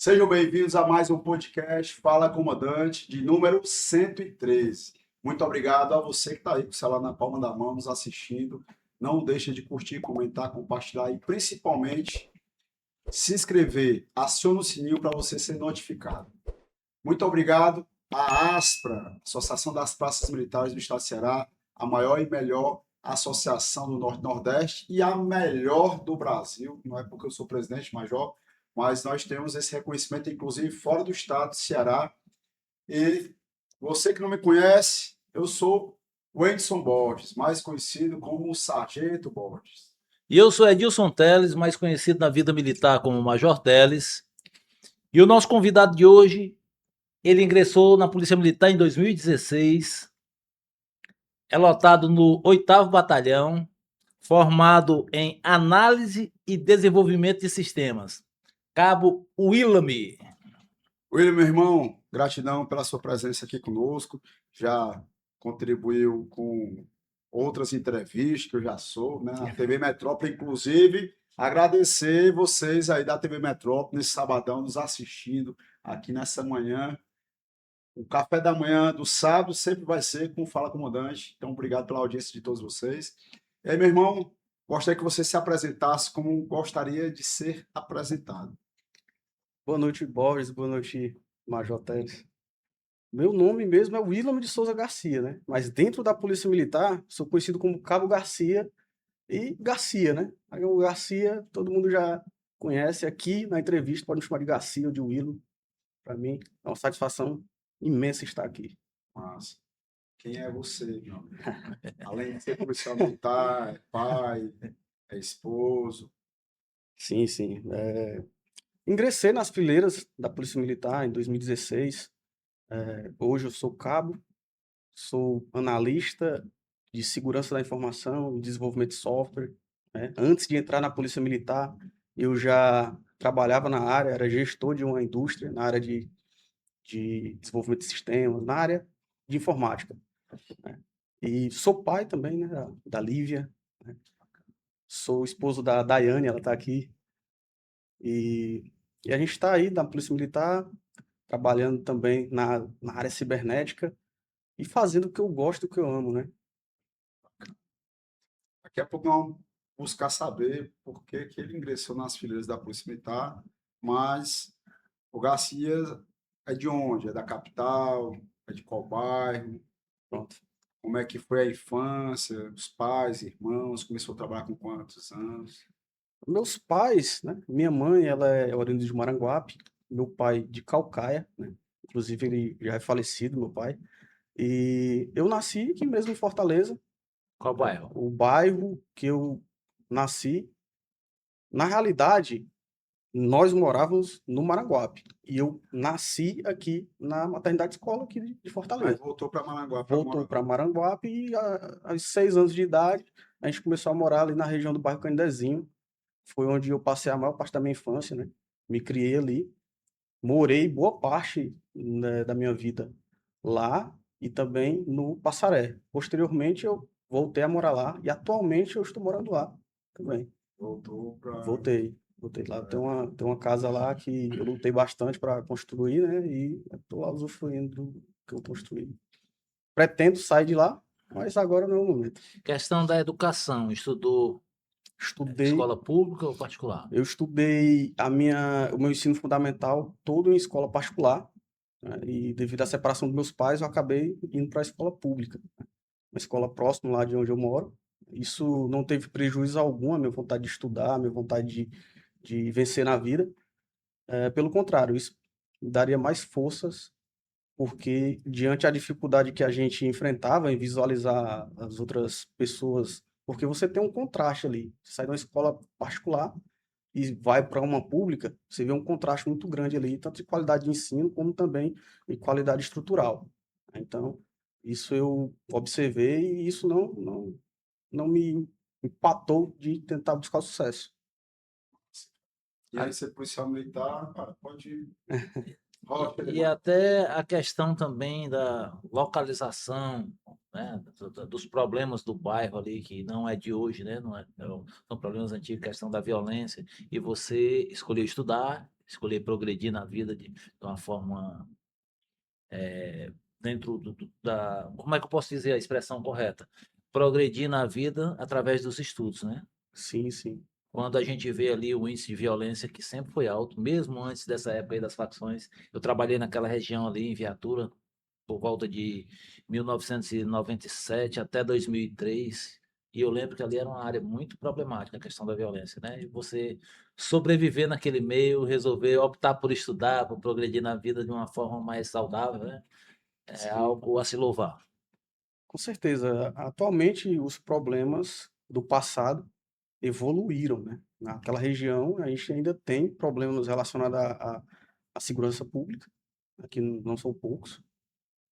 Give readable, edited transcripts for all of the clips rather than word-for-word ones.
Sejam bem-vindos a mais um podcast Fala Comandante, de número 113. Muito obrigado a você que está aí com o celular na palma da mão nos assistindo. Não deixe de curtir, comentar, compartilhar e principalmente se inscrever. Acione o sininho para você ser notificado. Muito obrigado à ASPRA, Associação das Praças Militares do Estado do Ceará, a maior e melhor associação do Norte-Nordeste e a melhor do Brasil. Não é porque eu sou presidente, major, mas nós temos esse reconhecimento, inclusive, fora do estado do Ceará. E você que não me conhece, eu sou o Edson Borges, mais conhecido como o Sargento Borges. E eu sou Edilson Teles, mais conhecido na vida militar como Major Teles. E o nosso convidado de hoje, ele ingressou na Polícia Militar em 2016, é lotado no 8º Batalhão, formado em Análise e Desenvolvimento de Sistemas. Cabo Willamy. William, meu irmão, gratidão pela sua presença aqui conosco. Já contribuiu com outras entrevistas que eu já sou, né? A TV Metrópole, inclusive, agradecer vocês aí da TV Metrópole nesse sabadão nos assistindo aqui nessa manhã. O café da manhã do sábado sempre vai ser com Fala Comandante. Então, obrigado pela audiência de todos vocês. E aí, meu irmão, gostaria que você se apresentasse como gostaria de ser apresentado. Boa noite, Borges. Boa noite, Major Teles. Meu nome mesmo é Willamy de Souza Garcia, né? Mas dentro da Polícia Militar, sou conhecido como Cabo Garcia e Garcia, né? Aí o Garcia, todo mundo já conhece aqui na entrevista, pode me chamar de Garcia ou de Willamy. Para mim, é uma satisfação imensa estar aqui. Mas quem é você, meu amigo? Além de ser policial militar, é pai, é esposo. Sim, sim. Ingressei nas fileiras da Polícia Militar em 2016. Hoje eu sou cabo, sou analista de segurança da informação e desenvolvimento de software, né? Antes de entrar na Polícia Militar, eu já trabalhava na área, era gestor de uma indústria, na área de desenvolvimento de sistemas, na área de informática, né? E sou pai também, né, da Lívia, né? Sou esposo da Daiane, ela está aqui. E a gente está aí na Polícia Militar, trabalhando também na área cibernética e fazendo o que eu gosto, o que eu amo, né? Daqui a pouco nós vamos buscar saber por que que ele ingressou nas fileiras da Polícia Militar, mas o Garcia é de onde? É da capital? É de qual bairro? Pronto. Como é que foi a infância? Os pais, irmãos? Começou a trabalhar com quantos anos? Meus pais, né? Minha mãe, ela é oriunda de Maranguape, meu pai de Caucaia, né? Inclusive ele já é falecido, meu pai. E eu nasci aqui mesmo em Fortaleza, Qual bairro? o bairro que eu nasci. Na realidade, nós morávamos no Maranguape e eu nasci aqui na maternidade escola aqui de Aí Fortaleza. voltou para Maranguá para Voltou morar. para Maranguape e aos 6 anos de idade a gente começou a morar ali na região do bairro Candezinho. Foi onde eu passei a maior parte da minha infância, né? Me criei ali, morei boa parte, né, da minha vida lá e também no Passaré. Posteriormente eu voltei a morar lá e atualmente eu estou morando lá também. Voltou para. Voltei lá. Tem uma casa lá que eu lutei bastante para construir, né? E estou lá usufruindo do que eu construí. Pretendo sair de lá, mas agora não é o momento. Questão da educação. Estudou Estudei, escola pública ou particular? eu estudei o meu ensino fundamental todo em escola particular, né? E devido à separação dos meus pais, eu acabei indo para a escola pública, né? Uma escola próxima lá de onde eu moro. Isso não teve prejuízo algum à minha vontade de estudar, à minha vontade de vencer na vida. Pelo contrário, isso me daria mais forças, porque diante da dificuldade que a gente enfrentava em visualizar as outras pessoas, porque você tem um contraste ali. Você sai de uma escola particular e vai para uma pública, você vê um contraste muito grande ali, tanto de qualidade de ensino, como também de qualidade estrutural. Então, isso eu observei e isso não me empatou de tentar buscar o sucesso. E aí, ser policial militar, cara, pode ir. Rocha, E até a questão também da localização, né, dos problemas do bairro ali, que não é de hoje, né, não é, são problemas antigos, questão da violência, e você escolheu estudar, escolher progredir na vida de uma forma dentro da. Como é que eu posso dizer a expressão correta? Progredir na vida através dos estudos, né? Sim, sim. Quando a gente vê ali o índice de violência que sempre foi alto, mesmo antes dessa época aí das facções, eu trabalhei naquela região ali em Viatura por volta de 1997 até 2003, e eu lembro que ali era uma área muito problemática a questão da violência, né? E você sobreviver naquele meio, resolver optar por estudar, por progredir na vida de uma forma mais saudável, né? É Sim. algo a se louvar. Com certeza. Atualmente, os problemas do passado evoluíram, né? Naquela região, a gente ainda tem problemas relacionados à segurança pública, que não são poucos,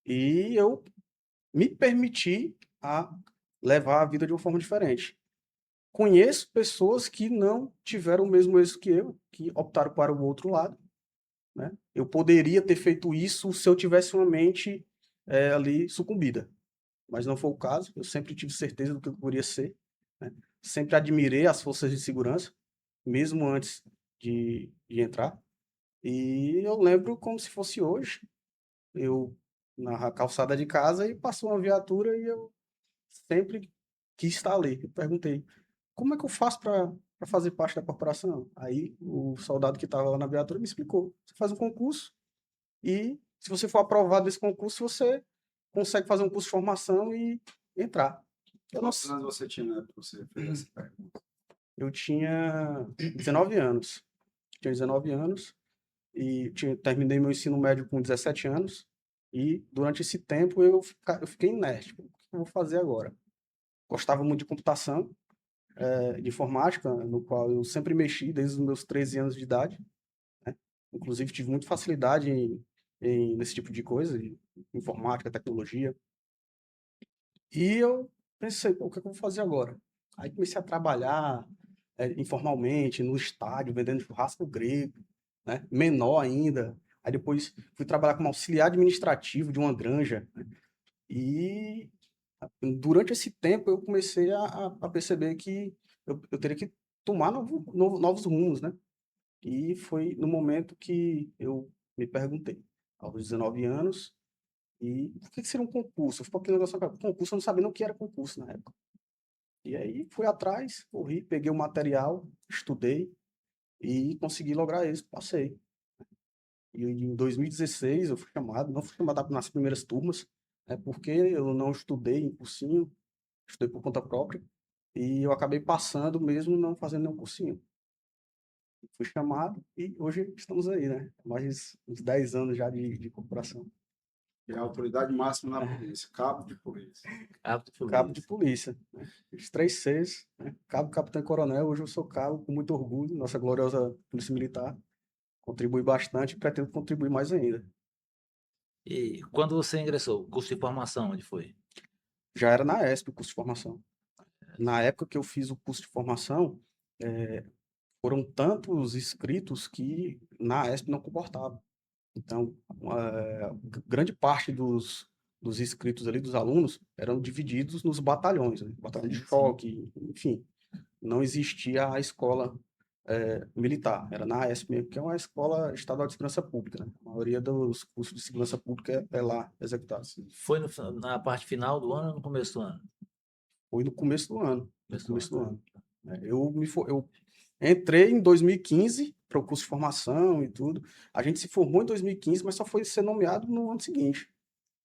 e eu me permiti a levar a vida de uma forma diferente. Conheço pessoas que não tiveram o mesmo êxito que eu, que optaram para o outro lado, né? Eu poderia ter feito isso se eu tivesse uma mente ali sucumbida, mas não foi o caso. Eu sempre tive certeza do que eu poderia ser, né? Sempre admirei as forças de segurança, mesmo antes de entrar. E eu lembro como se fosse hoje, eu na calçada de casa e passou uma viatura e eu sempre quis estar ali. Eu perguntei, como é que eu faço para fazer parte da corporação? Aí o soldado que estava lá na viatura me explicou. Você faz um concurso e se você for aprovado nesse concurso, você consegue fazer um curso de formação e entrar. Eu não Quantos anos você tinha na época que você fez essa pergunta? Eu tinha 19 anos. Tinha 19 anos e terminei meu ensino médio com 17 anos. E durante esse tempo eu fiquei inerte. O que eu vou fazer agora? Gostava muito de computação, de informática, no qual eu sempre mexi desde os meus 13 anos de idade, né? Inclusive tive muita facilidade nesse tipo de coisa, em informática, tecnologia. E eu pensei, pô, o que é que eu vou fazer agora? Aí comecei a trabalhar informalmente, no estádio, vendendo churrasco grego, né? Menor ainda. Aí depois fui trabalhar como auxiliar administrativo de uma granja, né? E durante esse tempo eu comecei a perceber que eu teria que tomar novos rumos, né? E foi no momento que eu me perguntei, aos 19 anos, e o que seria um concurso? Eu fiquei com aquele negócio na cabeça. Concurso, eu não sabia nem o que era concurso na época. E aí fui atrás, corri, peguei o material, estudei e consegui lograr isso, passei. E em 2016 eu fui chamado, não fui chamado nas primeiras turmas, porque eu não estudei em cursinho, estudei por conta própria, e eu acabei passando mesmo não fazendo nenhum cursinho. Fui chamado e hoje estamos aí, né? Mais uns 10 anos já de corporação. E a autoridade máxima na polícia, cabo de polícia. Cabo de polícia, né? Os 3 Cs, né? Cabo, capitão e coronel. Hoje eu sou cabo com muito orgulho. Nossa gloriosa Polícia Militar contribui bastante e pretendo contribuir mais ainda. E quando você ingressou, curso de formação, onde foi? Já era na ESP o curso de formação. Na época que eu fiz o curso de formação, foram tantos inscritos que na ESP não comportava. Então, grande parte dos inscritos ali, dos alunos, eram divididos nos batalhões, né? Batalhão de Sim, sim. choque, enfim. Não existia a escola militar, era na AESP mesmo, que é uma escola estadual de segurança pública, né? A maioria dos cursos de segurança pública é lá executado. Foi na parte final do ano ou no começo do ano? Foi no começo do ano. No Começo do começo do ano. ano. Eu entrei em 2015 para o curso de formação e tudo. A gente se formou em 2015, mas só foi ser nomeado no ano seguinte.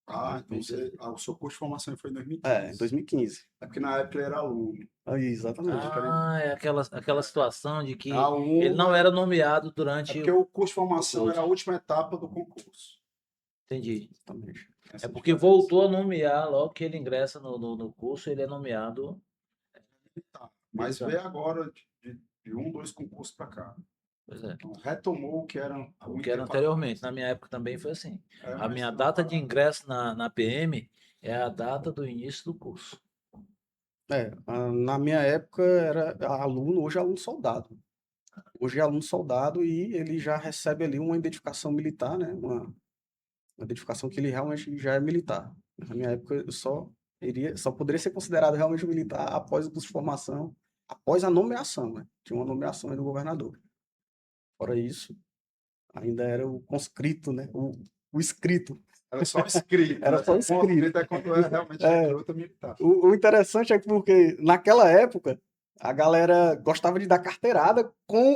Ah, então o seu curso de formação foi em 2015. Em 2015. É porque na época ele era aluno. Aí, exatamente. Ah, é aquela situação de que ele Aluno não era nomeado é durante porque o curso de formação curso. era a última etapa do concurso. Entendi. Exatamente. Essa É a porque diferença. voltou a nomear, logo que ele ingressa no curso, ele é nomeado Tá. Mas militar. veio agora de um, dois concursos para cá. Pois é. Então, retomou o que era há O muito que era tempo anteriormente. atrás. Na minha época também foi assim. A Mas minha não, data de ingresso na PM é a data do início do curso. Na minha época era aluno, hoje é aluno soldado. Hoje é aluno soldado e ele já recebe ali uma identificação militar, né? Uma identificação que ele realmente já é militar. Na minha época eu só poderia ser considerado realmente militar após o curso de formação, após a nomeação, né? Tinha uma nomeação aí do governador. Fora isso, Ainda era o conscrito, né? O escrito. Era só escrito. Era Né? só escrito. Escrito é quando é realmente É. recruta militar. O interessante é que porque naquela época a galera gostava de dar carteirada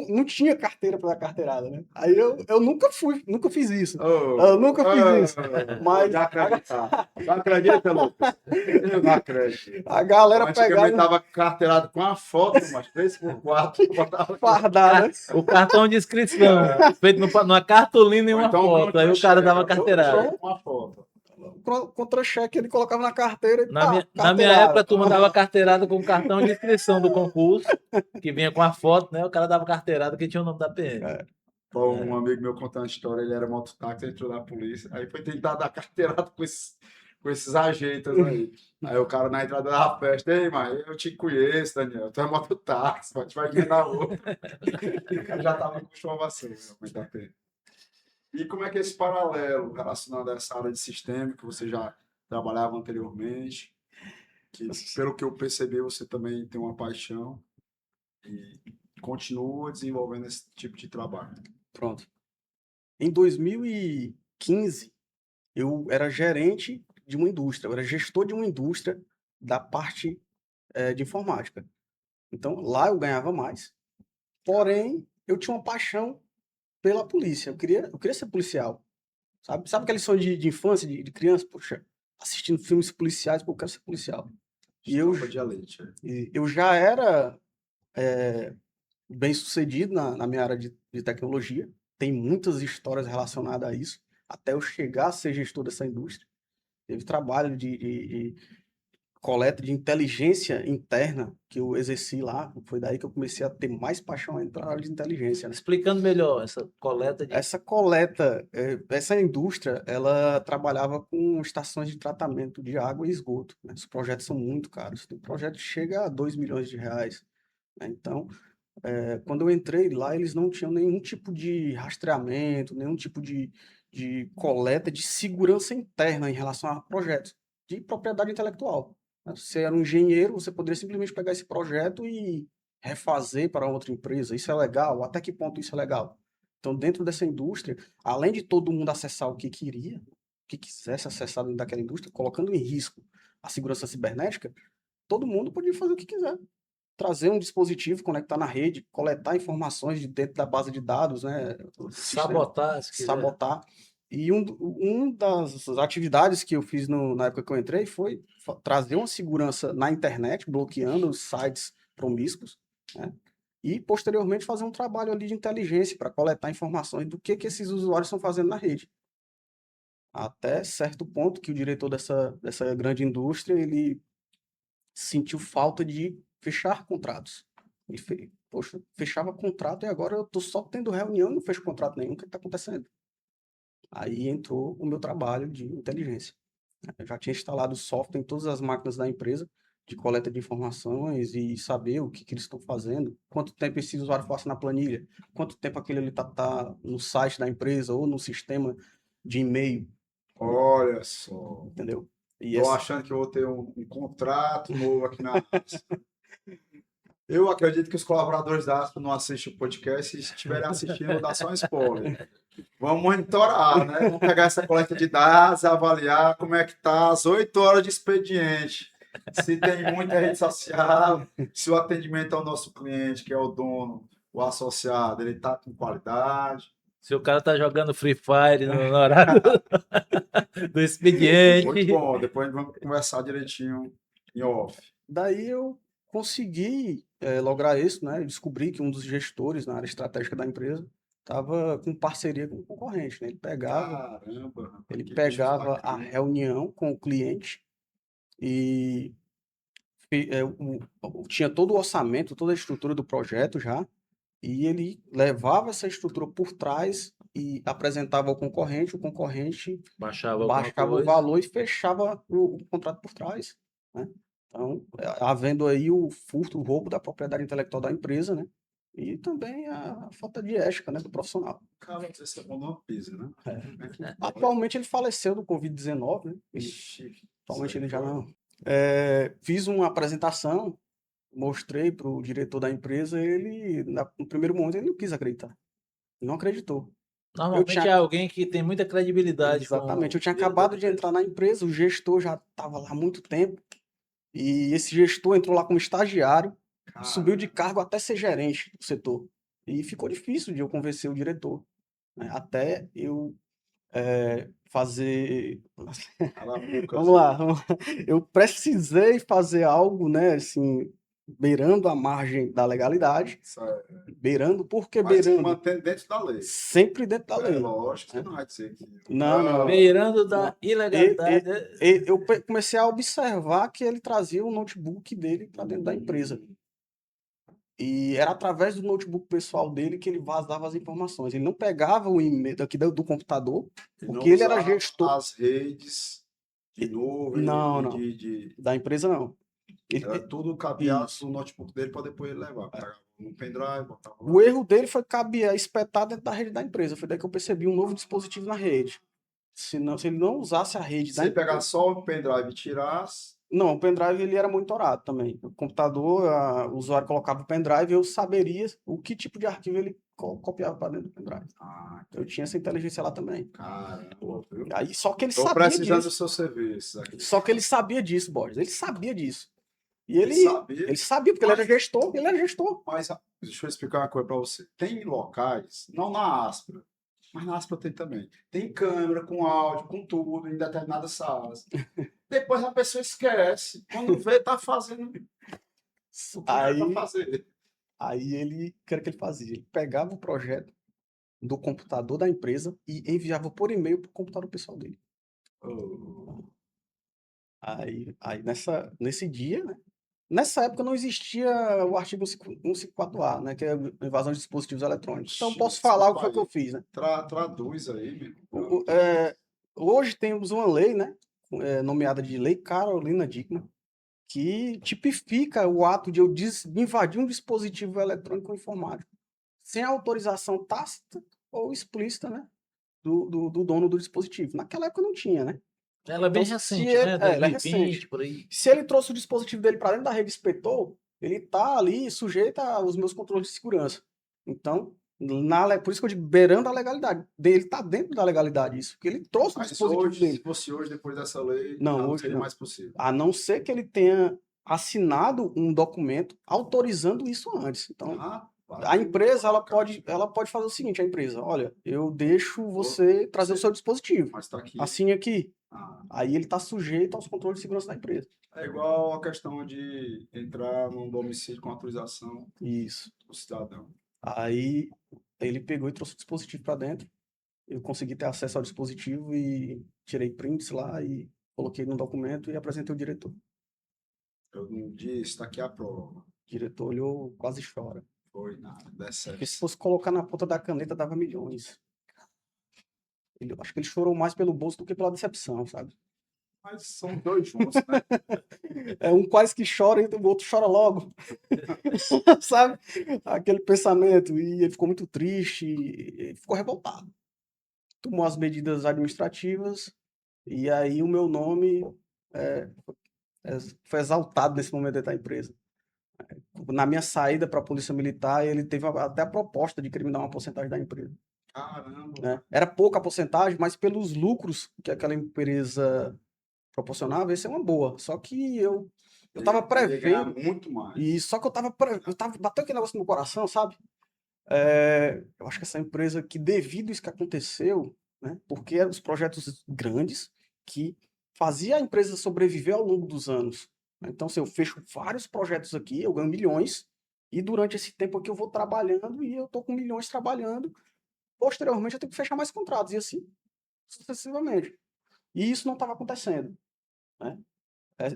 não tinha carteira para dar carteirada, né? Aí eu nunca nunca fiz isso. Eu nunca fiz isso. Mas Já acredita. Não acredita, Lucas? Eu não acredito. a galera Antigamente pegava tava carteirado com a foto, mas 3x4, botava fardada. O cartão de inscrição, feito numa cartolina e Ou uma então foto. Aí o cara dava contra-cheque, carteirada. com uma foto. Contra-cheque ele colocava na carteira e Na minha carteirada. época, a turma dava carteirada com cartão de inscrição do concurso, que vinha com a foto, né? O cara dava carteirada que tinha o nome da PM. Pô, um amigo meu contando a história, ele era mototáxi, entrou na polícia, aí foi tentar dar carteirada com esses ajeitos aí. Aí o cara na entrada da festa, ei, mãe, eu te conheço, Daniel, tu é mototáxi, a gente vai ver na outra. O cara já tava com chovação, realmente, a pena. E como é que é esse paralelo relacionado a essa área de sistema que você já trabalhava anteriormente, que pelo que eu percebi você também tem uma paixão e continua desenvolvendo esse tipo de trabalho? Pronto. Em 2015, eu era gerente de uma indústria, eu era gestor de uma indústria da parte de informática. Então, lá eu ganhava mais, porém, eu tinha uma paixão pela polícia. Eu queria ser policial, sabe? Sabe aquele sonho de infância, de criança? Poxa, assistindo filmes policiais, pô, eu quero ser policial. E Tropa de elite. eu já era bem sucedido na minha área de tecnologia. Tem muitas histórias relacionadas a isso, até eu chegar a ser gestor dessa indústria. Teve trabalho de coleta de inteligência interna que eu exerci lá. Foi daí que eu comecei a ter mais paixão ainda pela área de inteligência, né? Explicando melhor essa coleta de. Essa coleta, essa indústria, ela trabalhava com estações de tratamento de água e esgoto, né? Os projetos são muito caros. O projeto chega a 2 milhões de reais, né? Então, quando eu entrei lá, eles não tinham nenhum tipo de rastreamento, nenhum tipo de coleta de segurança interna em relação a projetos de propriedade intelectual. Você era um engenheiro, você poderia simplesmente pegar esse projeto e refazer para outra empresa. Isso é legal? Até que ponto isso é legal? Então, dentro dessa indústria, além de todo mundo acessar o que queria, o que quisesse acessar dentro daquela indústria, colocando em risco a segurança cibernética, todo mundo podia fazer o que quiser. Trazer um dispositivo, conectar na rede, coletar informações de dentro da base de dados, né? Sabotar, se quiser. Sabotar. E um das atividades que eu fiz na época que eu entrei foi trazer uma segurança na internet, bloqueando os sites promíscuos, né? E, posteriormente, fazer um trabalho ali de inteligência para coletar informações do que esses usuários estão fazendo na rede. Até certo ponto que o diretor dessa grande indústria, ele sentiu falta de fechar contratos. Ele poxa, fechava contrato e agora eu estou só tendo reunião e não fecho contrato nenhum. O que está acontecendo? Aí entrou o meu trabalho de inteligência. Eu já tinha instalado software em todas as máquinas da empresa, de coleta de informações e saber o que eles estão fazendo, quanto tempo esse usuário passa na planilha, quanto tempo aquele ele tá no site da empresa ou no sistema de e-mail. Olha só. Entendeu? Estou achando que eu vou ter um contrato novo aqui na ASP. Eu acredito que os colaboradores da ASP não assistem o podcast. Se estiverem assistindo, vou dar só um spoiler. Vamos monitorar, né? Vamos pegar essa coleta de dados, avaliar como é que está as 8 horas de expediente. Se tem muita rede social, se o atendimento ao nosso cliente, que é o dono, o associado, ele está com qualidade. Se o cara tá jogando Free Fire no horário do expediente. Muito bom, depois vamos conversar direitinho em off. Daí eu consegui lograr isso, né? Eu descobri que um dos gestores na área estratégica da empresa estava com parceria com o concorrente, né? Ele pegava a reunião com o cliente e tinha todo o orçamento, toda a estrutura do projeto já, e ele levava essa estrutura por trás e apresentava ao concorrente, o concorrente baixava o valor e fechava o contrato por trás, né? Então, havendo aí o furto, o roubo da propriedade intelectual da empresa, né? E também a falta de ética, né, do profissional. Cara, você é bom numa pizza, né? Atualmente ele faleceu do Covid-19, né? Atualmente ele já não. Fiz uma apresentação, mostrei para o diretor da empresa, ele, no primeiro momento, ele não quis acreditar. Ele não acreditou. Normalmente tinha é alguém que tem muita credibilidade Exatamente. com Eu tinha o diretor acabado da de empresa. entrar na empresa, o gestor já estava lá há muito tempo, e esse gestor entrou lá como estagiário, subiu de Cara, cargo até ser gerente do setor. E ficou difícil de eu convencer o diretor, né? Até eu fazer. cala a boca, Vamos lá, vamos lá. Eu precisei fazer algo, né, assim, beirando a margem da legalidade, isso é- beirando, por que mas beirando? mantendo dentro da lei. Sempre dentro da É lei, lógico, você né? não vai dizer que. Não, não. Beirando da Não. ilegalidade. Comecei a observar que ele trazia o notebook dele para dentro da empresa. E era através do notebook pessoal dele que ele vazava as informações. Ele não pegava o e-mail daqui do computador, E porque não ele era usava gestor. as redes de nuvem Não, e não. de. Da empresa não. Era Ele, tudo cabeado isso. no notebook dele para depois ele levar. Pegava no pendrive, botava O lá. erro dele foi caber, espetar dentro da rede da empresa. Foi daí que eu percebi um novo dispositivo na rede. Se ele não usasse a rede Se da ele pegar empresa. só o pendrive e tirasse, Não, o pendrive ele era monitorado também. O computador, o usuário colocava o pendrive, eu saberia o que tipo de arquivo ele copiava para dentro do pendrive. Eu tinha essa inteligência lá também. caramba, viu? Aí, só que ele Tô sabia precisando do disso. seu serviço aqui. Só que ele sabia disso, Borges. Ele sabia disso. E Ele sabia. ele sabia, porque ele era gestor, ele era gestor. Mas deixa eu explicar uma coisa para você. Tem locais, não na Aspra, mas na Aspra tem também. Tem câmera com áudio, com tudo, em determinadas salas. Depois a pessoa esquece. Quando vê, tá fazendo o que era para Aí, fazer. aí ele, o que era que ele fazia? Ele pegava o projeto do computador da empresa e enviava por e-mail para o computador pessoal dele. Oh, Aí nesse dia, né? Nessa época não existia o artigo 154A, né? Que é a invasão de dispositivos eletrônicos. Então eu posso falar o que desculpa foi que eu aí. fiz, né? Traduz aí, meu. O- o- é, Hoje temos uma lei, né? Nomeada de Lei Carolina Dickmann, que tipifica o ato de eu invadir um dispositivo eletrônico ou informático sem autorização tácita ou explícita, né? Do dono do dispositivo. Naquela época não tinha, né? Ela é Então, bem se recente, ele, né? ela é 2020, recente. por aí. Se ele trouxe o dispositivo dele para dentro da rede e espetou, ele tá ali sujeito aos meus controles de segurança. Então, por isso que eu digo, beirando a legalidade. Ele tá dentro da legalidade, isso. Porque ele trouxe o Mas dispositivo hoje, se dele. fosse hoje, depois dessa lei, Não, já não hoje seria não. mais possível. A não ser que ele tenha assinado um documento autorizando isso antes. Então, Rapaz, a tem muita empresa, burocracia. ela pode fazer o seguinte, a empresa, olha, eu deixo Ô, você trazer o você- seu dispositivo. Mas está aqui. Assine aqui. Ah, Aí ele está sujeito aos controles de segurança da empresa. é igual a questão de entrar num domicílio com autorização Isso. do cidadão. Aí ele pegou e trouxe o dispositivo para dentro. Eu consegui ter acesso ao dispositivo e tirei prints lá e coloquei no documento e apresentei ao diretor. Eu não disse, está aqui a prova. O diretor olhou, quase chora. Foi nada, Porque se decepção. fosse colocar na ponta da caneta, dava milhões. Acho que ele chorou mais pelo bolso do que pela decepção, sabe? Mas são dois juntos, né? É um quase que chora e o outro chora logo. Sabe? Aquele pensamento. E ele ficou muito triste, e ficou revoltado. Tomou as medidas administrativas e aí o meu nome é, foi exaltado nesse momento dentro da empresa. Na minha saída para a Polícia Militar, ele teve até a proposta de criminar uma porcentagem da empresa, Caramba. né? Era pouca a porcentagem, mas pelos lucros que aquela empresa proporcionava, isso é uma boa. Só que eu estava Ele ia ganhar prevendo, muito mais. e só que bateu aquele negócio no meu coração, sabe? Eu acho que essa empresa que, devido a isso que aconteceu, né, porque eram os projetos grandes que fazia a empresa sobreviver ao longo dos anos, né? Então, se eu fecho vários projetos aqui, eu ganho milhões, e durante esse tempo aqui eu vou trabalhando e eu tô com milhões trabalhando. Posteriormente, eu tenho que fechar mais contratos, e assim sucessivamente. E isso não estava acontecendo, né?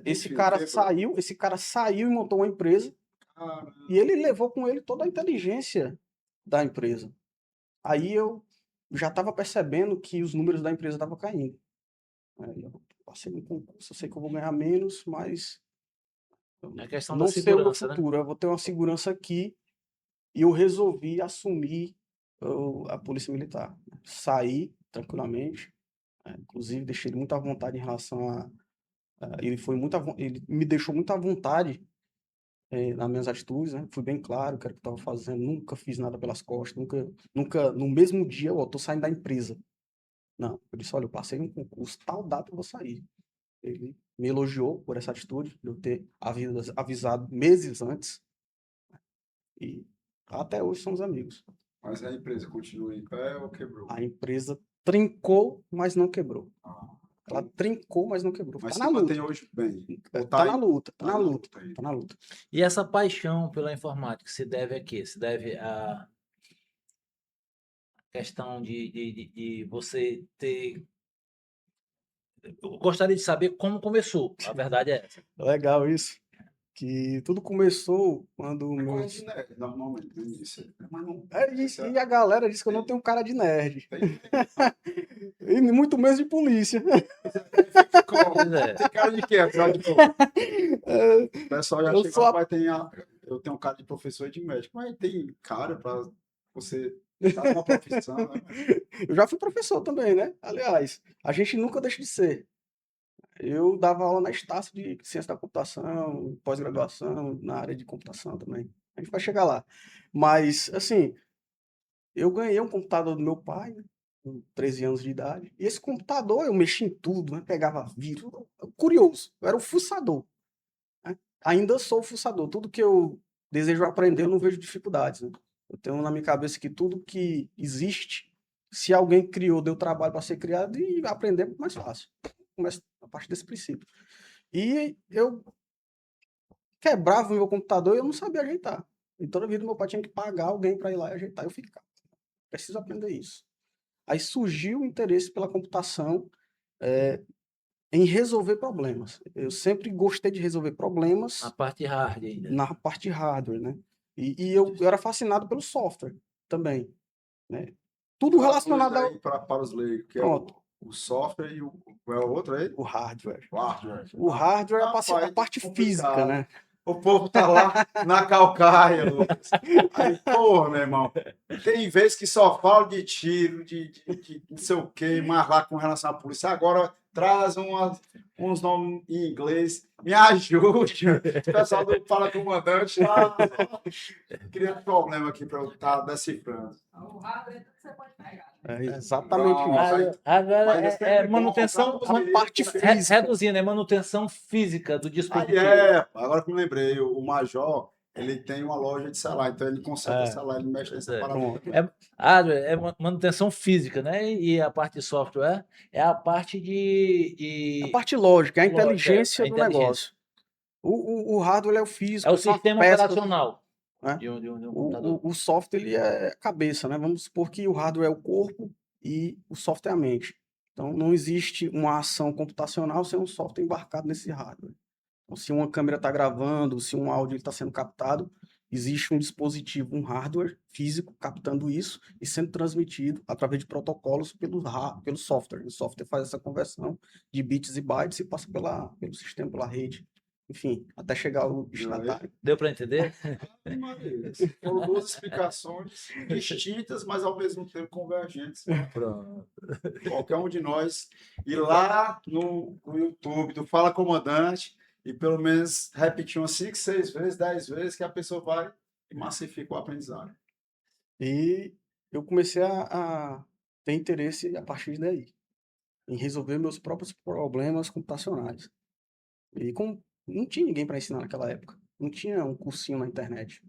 Enfim, quebrou. Esse cara saiu e montou uma empresa, Caramba. e ele levou com ele toda a inteligência da empresa. Aí eu já estava percebendo que os números da empresa estavam caindo. Aí eu passei no concurso, eu sei que eu vou ganhar menos, mas eu É a questão da não sei o meu segurança, né? futuro. Eu vou ter uma segurança aqui e eu resolvi assumir a Polícia Militar. Saí tranquilamente, inclusive deixei ele muito à vontade em relação ele me deixou muito à vontade nas minhas atitudes, né? Fui bem claro, que era o que eu estava fazendo, nunca fiz nada pelas costas, nunca, no mesmo dia, eu tô saindo da empresa. Não, eu disse, olha, eu passei um concurso, tal data eu vou sair. Ele me elogiou por essa atitude, de eu ter avisado meses antes, e até hoje somos amigos. Mas a empresa continua em pé ou quebrou? A empresa trincou, mas não quebrou. Ah, Ela trincou, mas não quebrou. mas Tá se na luta. mantém hoje bem. Ou Tá na luta, tá tá na na luta, luta ainda. tá na luta. E essa paixão pela informática se deve a quê? Se deve à questão de você ter. Eu gostaria de saber como começou. A verdade é essa. Legal isso. Que tudo começou quando É meus... coisa de nerd, normalmente, no início. Mas não. E a galera diz que eu não tenho cara de nerd. Tem, E muito menos de polícia. Pois é. tem cara de quê? Afinal de contas? O pessoal já Eu chega, sou a- rapaz, eu tenho cara de professor e de médico, mas tem cara para você estar numa profissão, né? Eu já fui professor também, né? Aliás, a gente nunca deixa de ser. Eu dava aula na Estácio de Ciência da Computação, pós-graduação na área de computação também. A gente vai chegar lá. Mas, assim, eu ganhei um computador do meu pai, né, com 13 anos de idade. E esse computador eu mexia em tudo, né? Pegava vírus. Curioso, eu era o fuçador, né? Ainda sou o fuçador. Tudo que eu desejo aprender, eu não vejo dificuldades, né? Eu tenho na minha cabeça que tudo que existe, se alguém criou, deu trabalho para ser criado, e aprender é muito mais fácil. Começa a partir desse princípio. E eu quebrava o meu computador e eu não sabia ajeitar. E toda vida meu pai tinha que pagar alguém para ir lá e ajeitar. Eu ficava, preciso aprender isso. Aí surgiu o interesse pela computação em resolver problemas. Eu sempre gostei de resolver problemas A parte hard ainda. na parte hardware, né? E eu era fascinado pelo software também, né? Tudo relacionado ao para os leigos, que é pronto, o software e qual é o outro aí? o hardware. O hardware. O hardware é a Rapaz, parte complicado. física, né? O povo tá lá na calcaia, Lucas. Aí, porra, meu irmão. Tem vezes que só falo de tiro, de não sei o quê, mas lá com relação à polícia. Agora traz uns nomes em inglês. Me ajude. O pessoal do Fala Comandante tá criando problema aqui para eu estar decifrando. O hardware é tudo que você pode pegar. É exatamente Pronto. isso. Agora Mas é sempre bom manutenção. comprar A parte direito, física. Reduzindo, é manutenção física do Ah, dispositivo. agora que eu me lembrei, o Major, ele tem uma loja de celular, então ele conserta celular, ele mexe nessa É. parada. Pronto. É manutenção física, né? E a parte de software é a parte A parte lógica, a Lógica, inteligência a do inteligência. negócio. O hardware é o físico, é o são as sistema peças, operacional né? de um computador. O software ele é a cabeça, né? Vamos supor que o hardware é o corpo e o software é a mente. Então, não existe uma ação computacional sem um software embarcado nesse hardware. Então, se uma câmera está gravando, se um áudio está sendo captado, existe um dispositivo, um hardware físico captando isso e sendo transmitido através de protocolos pelo software. O software faz essa conversão de bits e bytes e passa pelo sistema, pela rede. Enfim, até chegar ao destinatário. Deu para entender? Foram duas explicações distintas, mas ao mesmo tempo convergentes. Pronto. Qualquer um de nós ir lá no YouTube do Fala Comandante e pelo menos repetir umas 5, 6 vezes, 10 vezes, que a pessoa vai e massifica o aprendizado. E eu comecei a ter interesse a partir daí, em resolver meus próprios problemas computacionais. E não tinha ninguém para ensinar naquela época. Não tinha um cursinho na internet.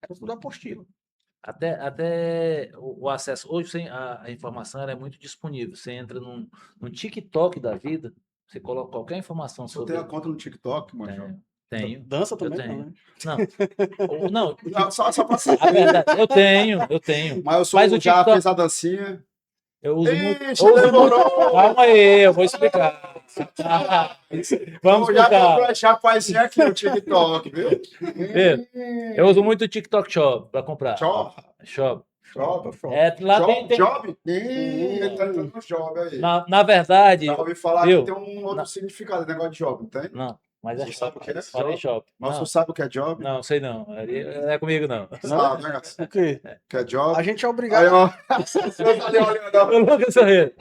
Era tudo apostila. Até o acesso. Hoje a informação ela é muito disponível. Você entra num TikTok da vida, você coloca qualquer informação Você tem sobre. a conta no TikTok, Major? Tenho. Dança Eu também, tenho. né? Não, Não, só para saber. a verdade, eu tenho. Mas eu sou, Mas o já TikTok- fez a dancinha. Eu uso muito. Ixi, eu uso demorou! muito- Calma aí, eu vou explicar. Vamos Eu já explicar. procurei chapazinho aqui no TikTok, viu? Eu uso muito o TikTok Shop para comprar. Job? Shop. Job? Lá Job? tem. Job? Ele tá entrando no job aí. Na verdade. Já ouvi falar viu? que tem um outro significado, negócio de job, não tem? Não, mas é Você sabe shop. o que é? Falei shop. Mas Não, você sabe o que é job? não, sei não. Não é comigo, não. Sabe, né, Garcia? O quê? O que é job? A gente é Aí, obrigado. ó. Ali olhando, ó. Ô, Lucas Sorreiro,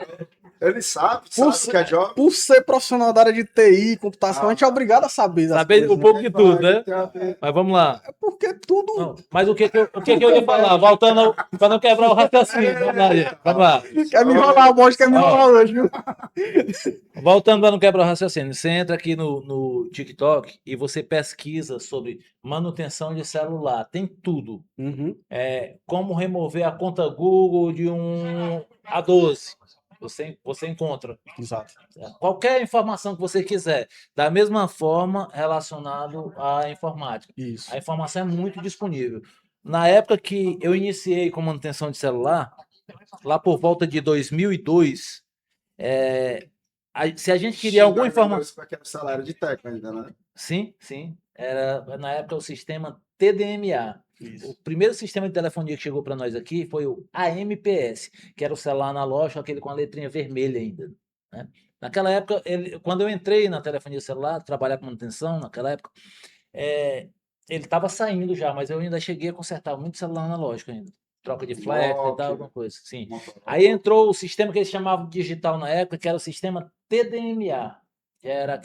Ele sabe Por o que é job. Por ser profissional da área de TI, computação, a gente é obrigado a saber das Saber coisas, um pouco né? de tudo, Vai, né? tem a ver. Mas vamos lá. É porque tudo... Não, mas o que que eu ia falar? Voltando para não quebrar o raciocínio. Vamos lá, gente. Vamos lá. Quer me enrolar, o Bosch quer me enrolar hoje, viu? Voltando para não quebrar o raciocínio. Você entra aqui no TikTok e você pesquisa sobre manutenção de celular. Tem tudo. Uhum, Como remover a conta Google de um A12. Você encontra. exato. Qualquer informação que você quiser. Da mesma forma, relacionado à informática. Isso. A informação é muito disponível. Na época que eu iniciei com manutenção de celular, lá por volta de 2002, se a gente queria alguma informação... Para que era o salário de técnico ainda, né? Sim, sim. Era, na época, o sistema TDMA. Isso. O primeiro sistema de telefonia que chegou para nós aqui foi o AMPS, que era o celular analógico, aquele com a letrinha vermelha ainda, né? Naquela época, quando eu entrei na telefonia celular, trabalhar com manutenção, naquela época, ele estava saindo já, mas eu ainda cheguei a consertar muito celular analógico ainda. Troca de flash e Nokia. tal, alguma coisa. Sim. Motorola. Aí entrou o sistema que eles chamavam de digital na época, que era o sistema TDMA. Que era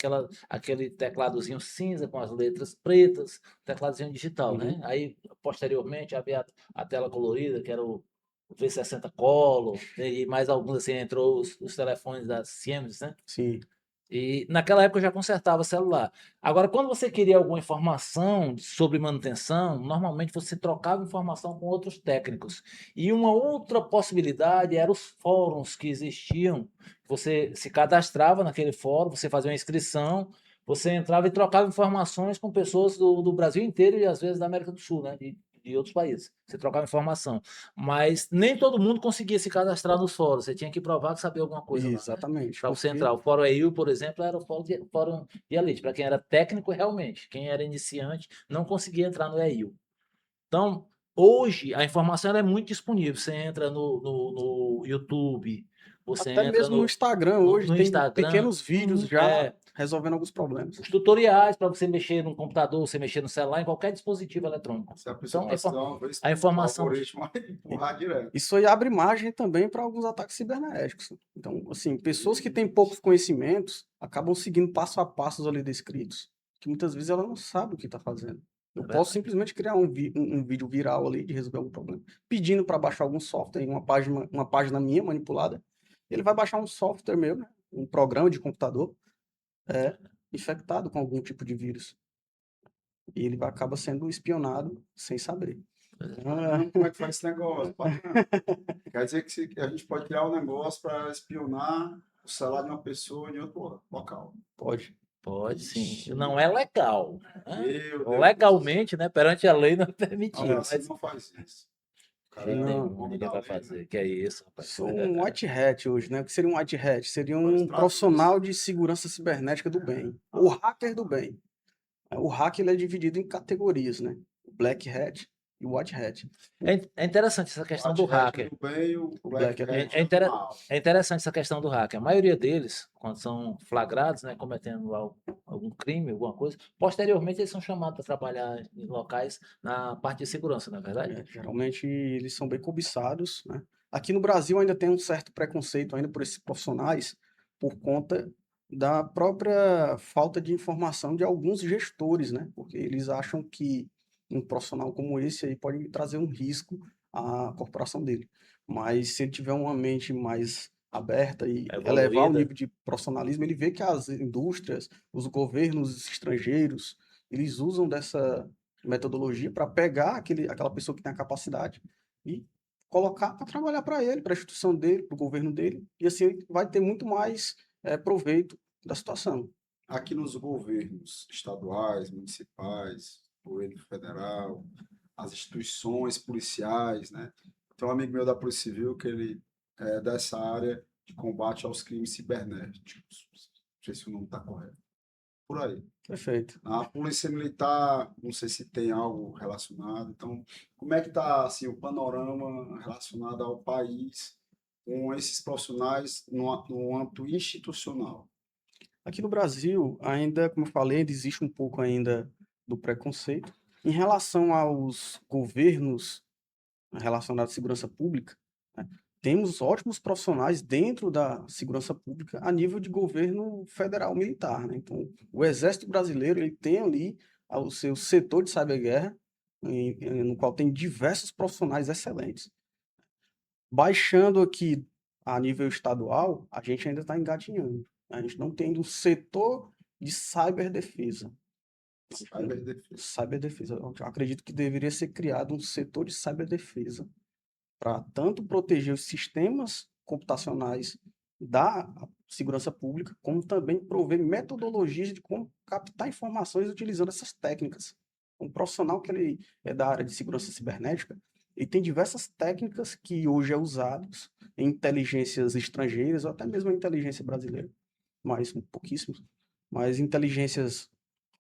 aquele tecladozinho cinza com as letras pretas, tecladozinho digital, né? Aí, posteriormente, havia a tela colorida, que era o V60 Color, e mais alguns, assim, entrou os telefones da Siemens, né? Sim. E naquela época eu já consertava celular. Agora, quando você queria alguma informação sobre manutenção, normalmente você trocava informação com outros técnicos. E uma outra possibilidade eram os fóruns que existiam. Você se cadastrava naquele fórum, você fazia uma inscrição, você entrava e trocava informações com pessoas do Brasil inteiro e às vezes da América do Sul, né? De outros países. Você trocava informação. Mas nem todo mundo conseguia se cadastrar nos fóruns. Você tinha que provar que sabia alguma coisa lá, né? Exatamente. Para você porque- entrar. O Fórum EIU, por exemplo, era o fórum de elite, para quem era técnico realmente. Quem era iniciante não conseguia entrar no EIU. Então, hoje, a informação ela é muito disponível. Você entra no YouTube, você Até entra mesmo no Instagram hoje no tem Instagram, pequenos vídeos já é, resolvendo alguns problemas. os tutoriais para você mexer no computador, você mexer no celular, em qualquer dispositivo eletrônico. Se a pessoa Então, precisar uma vez, a informação... o algoritmo vai empurrar direto. Isso aí abre margem também para alguns ataques cibernéticos. Então, assim, pessoas que têm poucos conhecimentos acabam seguindo passo a passo ali descritos, que muitas vezes ela não sabe o que está fazendo. Eu posso simplesmente criar um vídeo viral ali de resolver algum problema, pedindo para baixar algum software, uma página minha manipulada. Ele vai baixar um software meu, né, um programa de computador, infectado com algum tipo de vírus. E ele acaba sendo espionado sem saber. Como é que faz esse negócio? Quer dizer que a gente pode criar um negócio para espionar o celular de uma pessoa em outro local. Pode. Pode sim. Não é legal, né? Meu Deus. Legalmente, né? Perante a lei não é permitido. Não, Mas não faz isso. jeito Não, nenhum, homem ninguém da vai lei, né? fazer. Que é isso, rapaz. Sou um white hat hoje, né? O que seria um white hat? Seria Pois um trata profissional de segurança cibernética do bem. O hacker do bem. O hacker ele é dividido em categorias, né? O black hat e o white hat. É interessante essa questão do White hat hacker. do bem e o Black Black Hat É, do mal. é interessante essa questão do hacker. A maioria deles, quando são flagrados, né, cometendo algum crime, alguma coisa, posteriormente eles são chamados para trabalhar em locais na parte de segurança, não é verdade? Geralmente eles são bem cobiçados, né? Aqui no Brasil ainda tem um certo preconceito ainda por esses profissionais por conta da própria falta de informação de alguns gestores, né? Porque eles acham que um profissional como esse aí pode trazer um risco à corporação dele. Mas se ele tiver uma mente mais aberta e elevar o Evoluída. nível de profissionalismo, ele vê que as indústrias, os governos estrangeiros, eles usam dessa metodologia para pegar aquela pessoa que tem a capacidade e colocar para trabalhar para ele, para a instituição dele, para o governo dele, e assim ele vai ter muito mais proveito da situação. Aqui nos governos estaduais, municipais, governo federal, as instituições policiais, né? Tem um amigo meu da Polícia Civil que ele é dessa área de combate aos crimes cibernéticos. Não sei se o nome está correto. Por aí. Perfeito. A Polícia Militar, não sei se tem algo relacionado. Então, como é que está assim, o panorama relacionado ao país com esses profissionais no âmbito institucional? Aqui no Brasil, ainda, como eu falei, ainda existe um pouco ainda do preconceito. Em relação aos governos relacionados à segurança pública, né, temos ótimos profissionais dentro da segurança pública a nível de governo federal militar, né? Então, o Exército Brasileiro ele tem ali o seu setor de cyberguerra, no qual tem diversos profissionais excelentes. Baixando aqui a nível estadual, a gente ainda está engatinhando. A gente não tem um setor de cyberdefesa. Cyberdefesa. Cyberdefesa. Eu acredito que deveria ser criado um setor de cyberdefesa para tanto proteger os sistemas computacionais da segurança pública, como também prover metodologias de como captar informações utilizando essas técnicas. Um profissional que ele é da área de segurança cibernética, ele tem diversas técnicas que hoje é usadas em inteligências estrangeiras ou até mesmo em inteligência brasileira, mas pouquíssimos, mas inteligências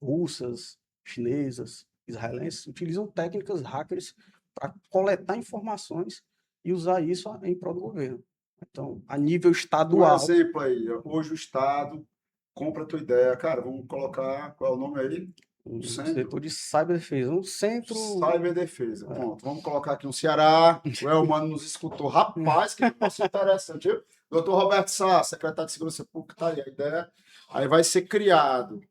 russas, chinesas, israelenses utilizam técnicas hackers para coletar informações e usar isso em prol do governo. Então, a nível Um estadual, exemplo aí, ó, hoje o Estado compra a tua ideia. Cara, vamos colocar, qual é o nome aí? um Centro setor de cyberdefesa, um centro. Cyberdefesa. Pronto, vamos colocar aqui no Ceará. O Elmano nos escutou. Rapaz, que negócio interessante, viu? Doutor Roberto Sá, secretário de Segurança Pública, tá aí a ideia. Aí vai ser criado.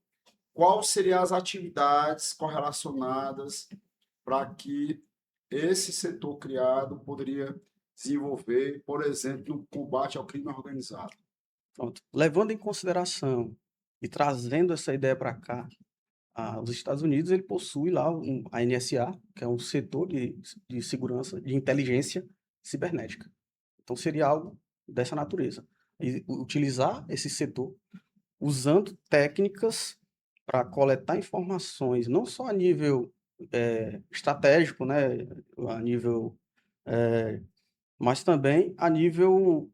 Quais seriam as atividades correlacionadas para que esse setor criado poderia desenvolver, por exemplo, no combate ao crime organizado? Pronto. Levando em consideração e trazendo essa ideia para cá, os Estados Unidos ele possui lá a NSA, que é um setor de segurança, de inteligência cibernética. Então seria algo dessa natureza. E utilizar esse setor usando técnicas para coletar informações, não só a nível estratégico, né, a nível, mas também a nível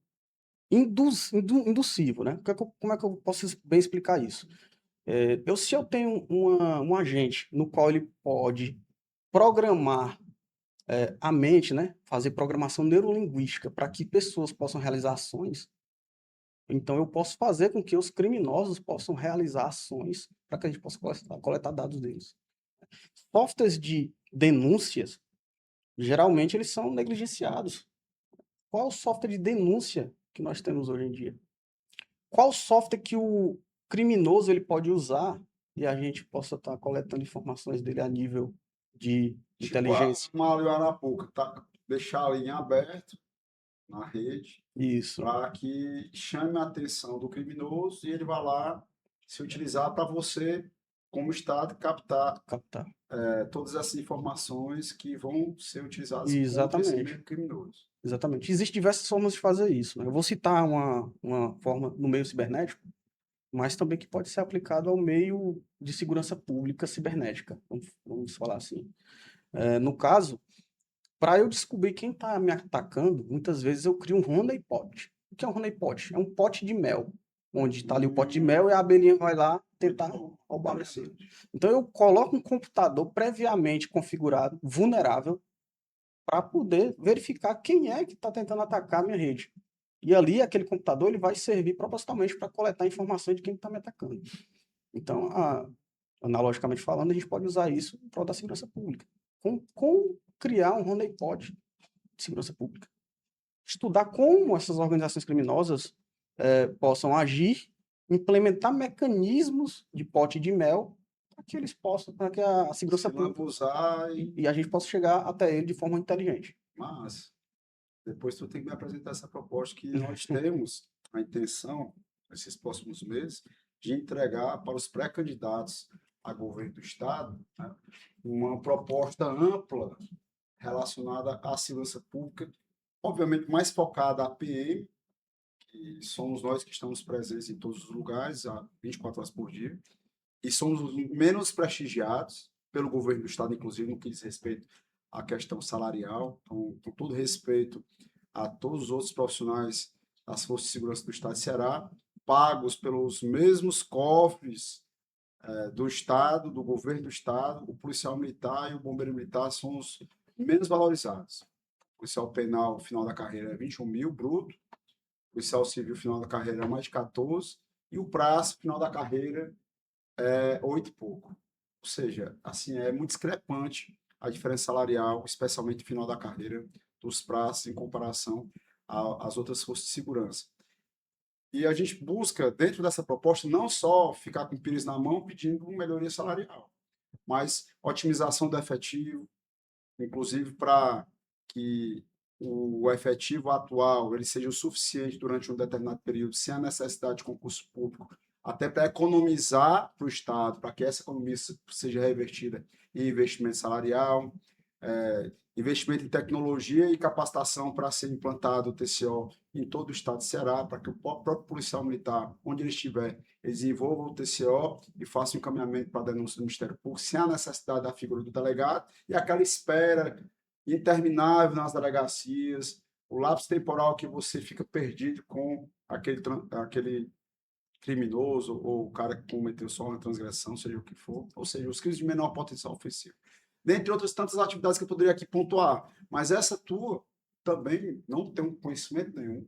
induzivo, né? Como é que eu posso bem explicar isso? Se eu tenho um agente no qual ele pode programar a mente, né? Fazer programação neurolinguística para que pessoas possam realizar ações, então eu posso fazer com que os criminosos possam realizar ações para que a gente possa coletar dados deles. Softwares de denúncias, geralmente eles são negligenciados. Qual o software de denúncia que nós temos hoje em dia? Qual software que o criminoso ele pode usar e a gente possa estar coletando informações dele a nível de inteligência? Tipo, a Arapuca, tá? Deixar ali em aberto, na rede, Isso, para que chame a atenção do criminoso e ele vá lá se utilizar para você, como Estado, captar captar. todas essas informações que vão ser utilizadas contra esse Exatamente. mesmo criminoso. Exatamente. Existem diversas formas de fazer isso, né? Eu vou citar uma forma no meio cibernético, mas também que pode ser aplicado ao meio de segurança pública cibernética, vamos falar assim. No caso, para eu descobrir quem está me atacando, muitas vezes eu crio um honeypot. O que é um honeypot? É um pote de mel, onde está ali o pote de mel e a abelhinha vai lá tentar roubar a cera. Então eu coloco um computador previamente configurado, vulnerável, para poder verificar quem é que está tentando atacar a minha rede. E ali, aquele computador ele vai servir propositalmente para coletar informações de quem está me atacando. Então, analogicamente falando, a gente pode usar isso em prol da segurança pública. Com criar um honeypot de segurança pública. Estudar como essas organizações criminosas possam agir, implementar mecanismos de pote de mel para que eles possam, para que a segurança pública Usar e a gente possa chegar até ele de forma inteligente. Mas depois tu tem que me apresentar essa proposta que nós temos a intenção, nesses próximos meses, de entregar para os pré-candidatos a governo do Estado, né, uma proposta ampla relacionada à segurança pública, obviamente mais focada à PM, que somos nós que estamos presentes em todos os lugares, há 24 horas por dia, e somos os menos prestigiados pelo governo do Estado, inclusive no que diz respeito à questão salarial. Então, com todo respeito a todos os outros profissionais das Forças de Segurança do Estado de Ceará, pagos pelos mesmos cofres do Estado, do governo do Estado, o policial militar e o bombeiro militar são os menos valorizados. O policial penal, final da carreira, é 21 mil bruto, o policial civil, final da carreira, é mais de 14, e o praça, final da carreira, 8 e pouco. Ou seja, assim, é muito discrepante a diferença salarial, especialmente no final da carreira, dos praças em comparação as outras forças de segurança. E a gente busca, dentro dessa proposta, não só ficar com o pires na mão pedindo melhoria salarial, mas otimização do efetivo, inclusive para que o efetivo atual ele seja o suficiente durante um determinado período, sem a necessidade de concurso público, até para economizar para o Estado, para que essa economia seja revertida em investimento salarial, investimento em tecnologia e capacitação para ser implantado o TCO em todo o estado de Ceará, para que o próprio policial militar, onde ele estiver, desenvolva o TCO e faça um encaminhamento para a denúncia do Ministério Público, sem a necessidade da figura do delegado e aquela espera interminável nas delegacias, o lapso temporal que você fica perdido com aquele criminoso ou o cara que cometeu só uma transgressão, seja o que for, ou seja, os crimes de menor potencial ofensivo. Dentre outras tantas atividades que eu poderia aqui pontuar, mas essa tua também não tem conhecimento nenhum,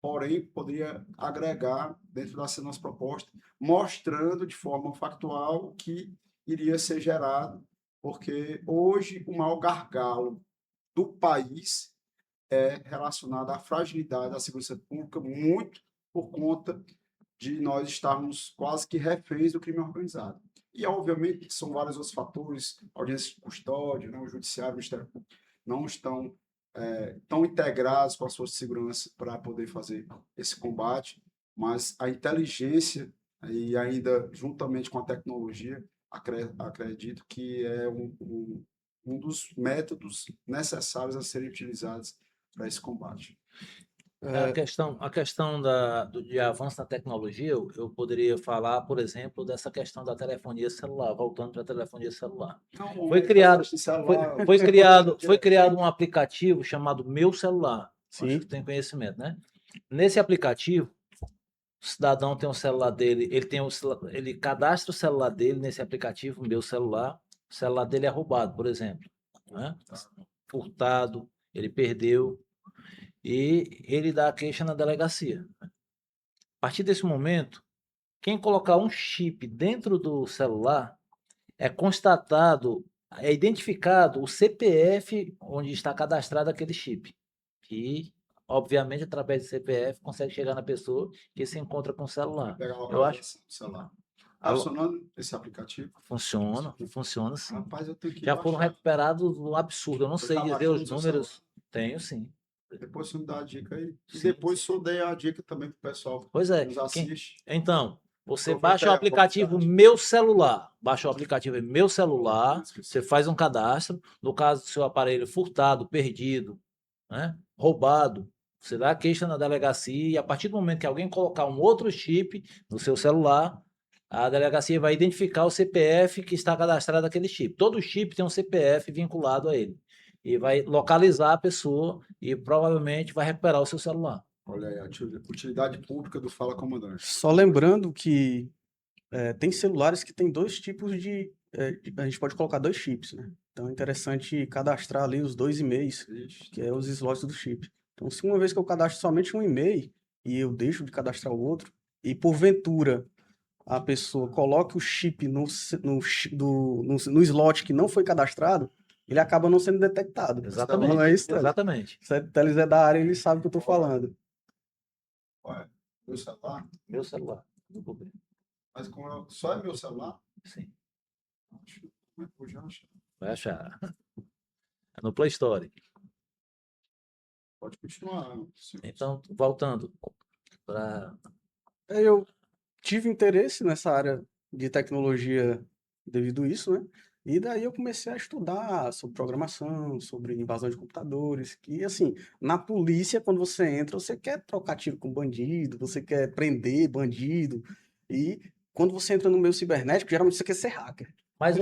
porém poderia agregar dentro dessa nossa proposta, mostrando de forma factual o que iria ser gerado, porque hoje o maior gargalo do país é relacionado à fragilidade da segurança pública, muito por conta de nós estarmos quase que reféns do crime organizado. E, obviamente, são vários outros fatores, audiência de custódia, né, o judiciário, o Ministério Público, não estão tão integrados com as forças de segurança para poder fazer esse combate, mas a inteligência e ainda juntamente com a tecnologia, acredito que é um dos métodos necessários a serem utilizados para esse combate. A questão de avanço na tecnologia, eu poderia falar, por exemplo, dessa questão da telefonia celular, voltando para a telefonia celular. Então, Foi criado um aplicativo chamado Meu Celular. Sim. Acho que tem conhecimento, né? Nesse aplicativo, o cidadão tem o celular dele, ele cadastra o celular dele nesse aplicativo, Meu Celular. O celular dele é roubado, por exemplo, né? Furtado, ele perdeu. E ele dá a queixa na delegacia. A partir desse momento, quem colocar um chip dentro do celular é constatado, é identificado o CPF onde está cadastrado aquele chip. E, obviamente, através do CPF, consegue chegar na pessoa que se encontra com o celular. Pegar a Eu acho. localização do celular. Tá funcionando esse aplicativo? Funciona sim. Rapaz, eu tenho que Já foram baixar. recuperados um absurdo. Eu não sei tá dizer baixando os no seu números. celular? Tenho sim. Depois você me dá a dica aí. E Sim, depois só dei a dica também pro pessoal Pois é. que nos assiste. Então, você Eu vou baixa o pegar, aplicativo vou baixar. Meu Celular. Baixa o aplicativo Meu Celular, você faz um cadastro. No caso do seu aparelho furtado, perdido, né, roubado, você dá a queixa na delegacia e a partir do momento que alguém colocar um outro chip no seu celular, a delegacia vai identificar o CPF que está cadastrado naquele chip. Todo chip tem um CPF vinculado a ele. E vai localizar a pessoa e provavelmente vai recuperar o seu celular. Olha aí, a utilidade pública do Fala Comandante. Só lembrando que tem celulares que tem dois tipos a gente pode colocar dois chips, né? Então é interessante cadastrar ali os 2 e-mails, que é os slots do chip. Então, se uma vez que eu cadastro somente um e-mail e eu deixo de cadastrar o outro, e porventura a pessoa coloca o chip no slot que não foi cadastrado, ele acaba não sendo detectado. Exatamente. Não é isso, Teles? Exatamente. Se Teles é da área, ele sabe o que eu estou falando. Olha, meu celular? Meu celular. Não vou ver. Mas só é meu celular? Sim. Como é que eu já acho? Vai achar. É no Play Store. Pode continuar. Silvio. Então, voltando para. Eu tive interesse nessa área de tecnologia devido a isso, né? E daí eu comecei a estudar sobre programação, sobre invasão de computadores, que assim, na polícia, quando você entra, você quer trocar tiro com bandido, você quer prender bandido, e quando você entra no meio cibernético, geralmente você quer ser hacker. Mas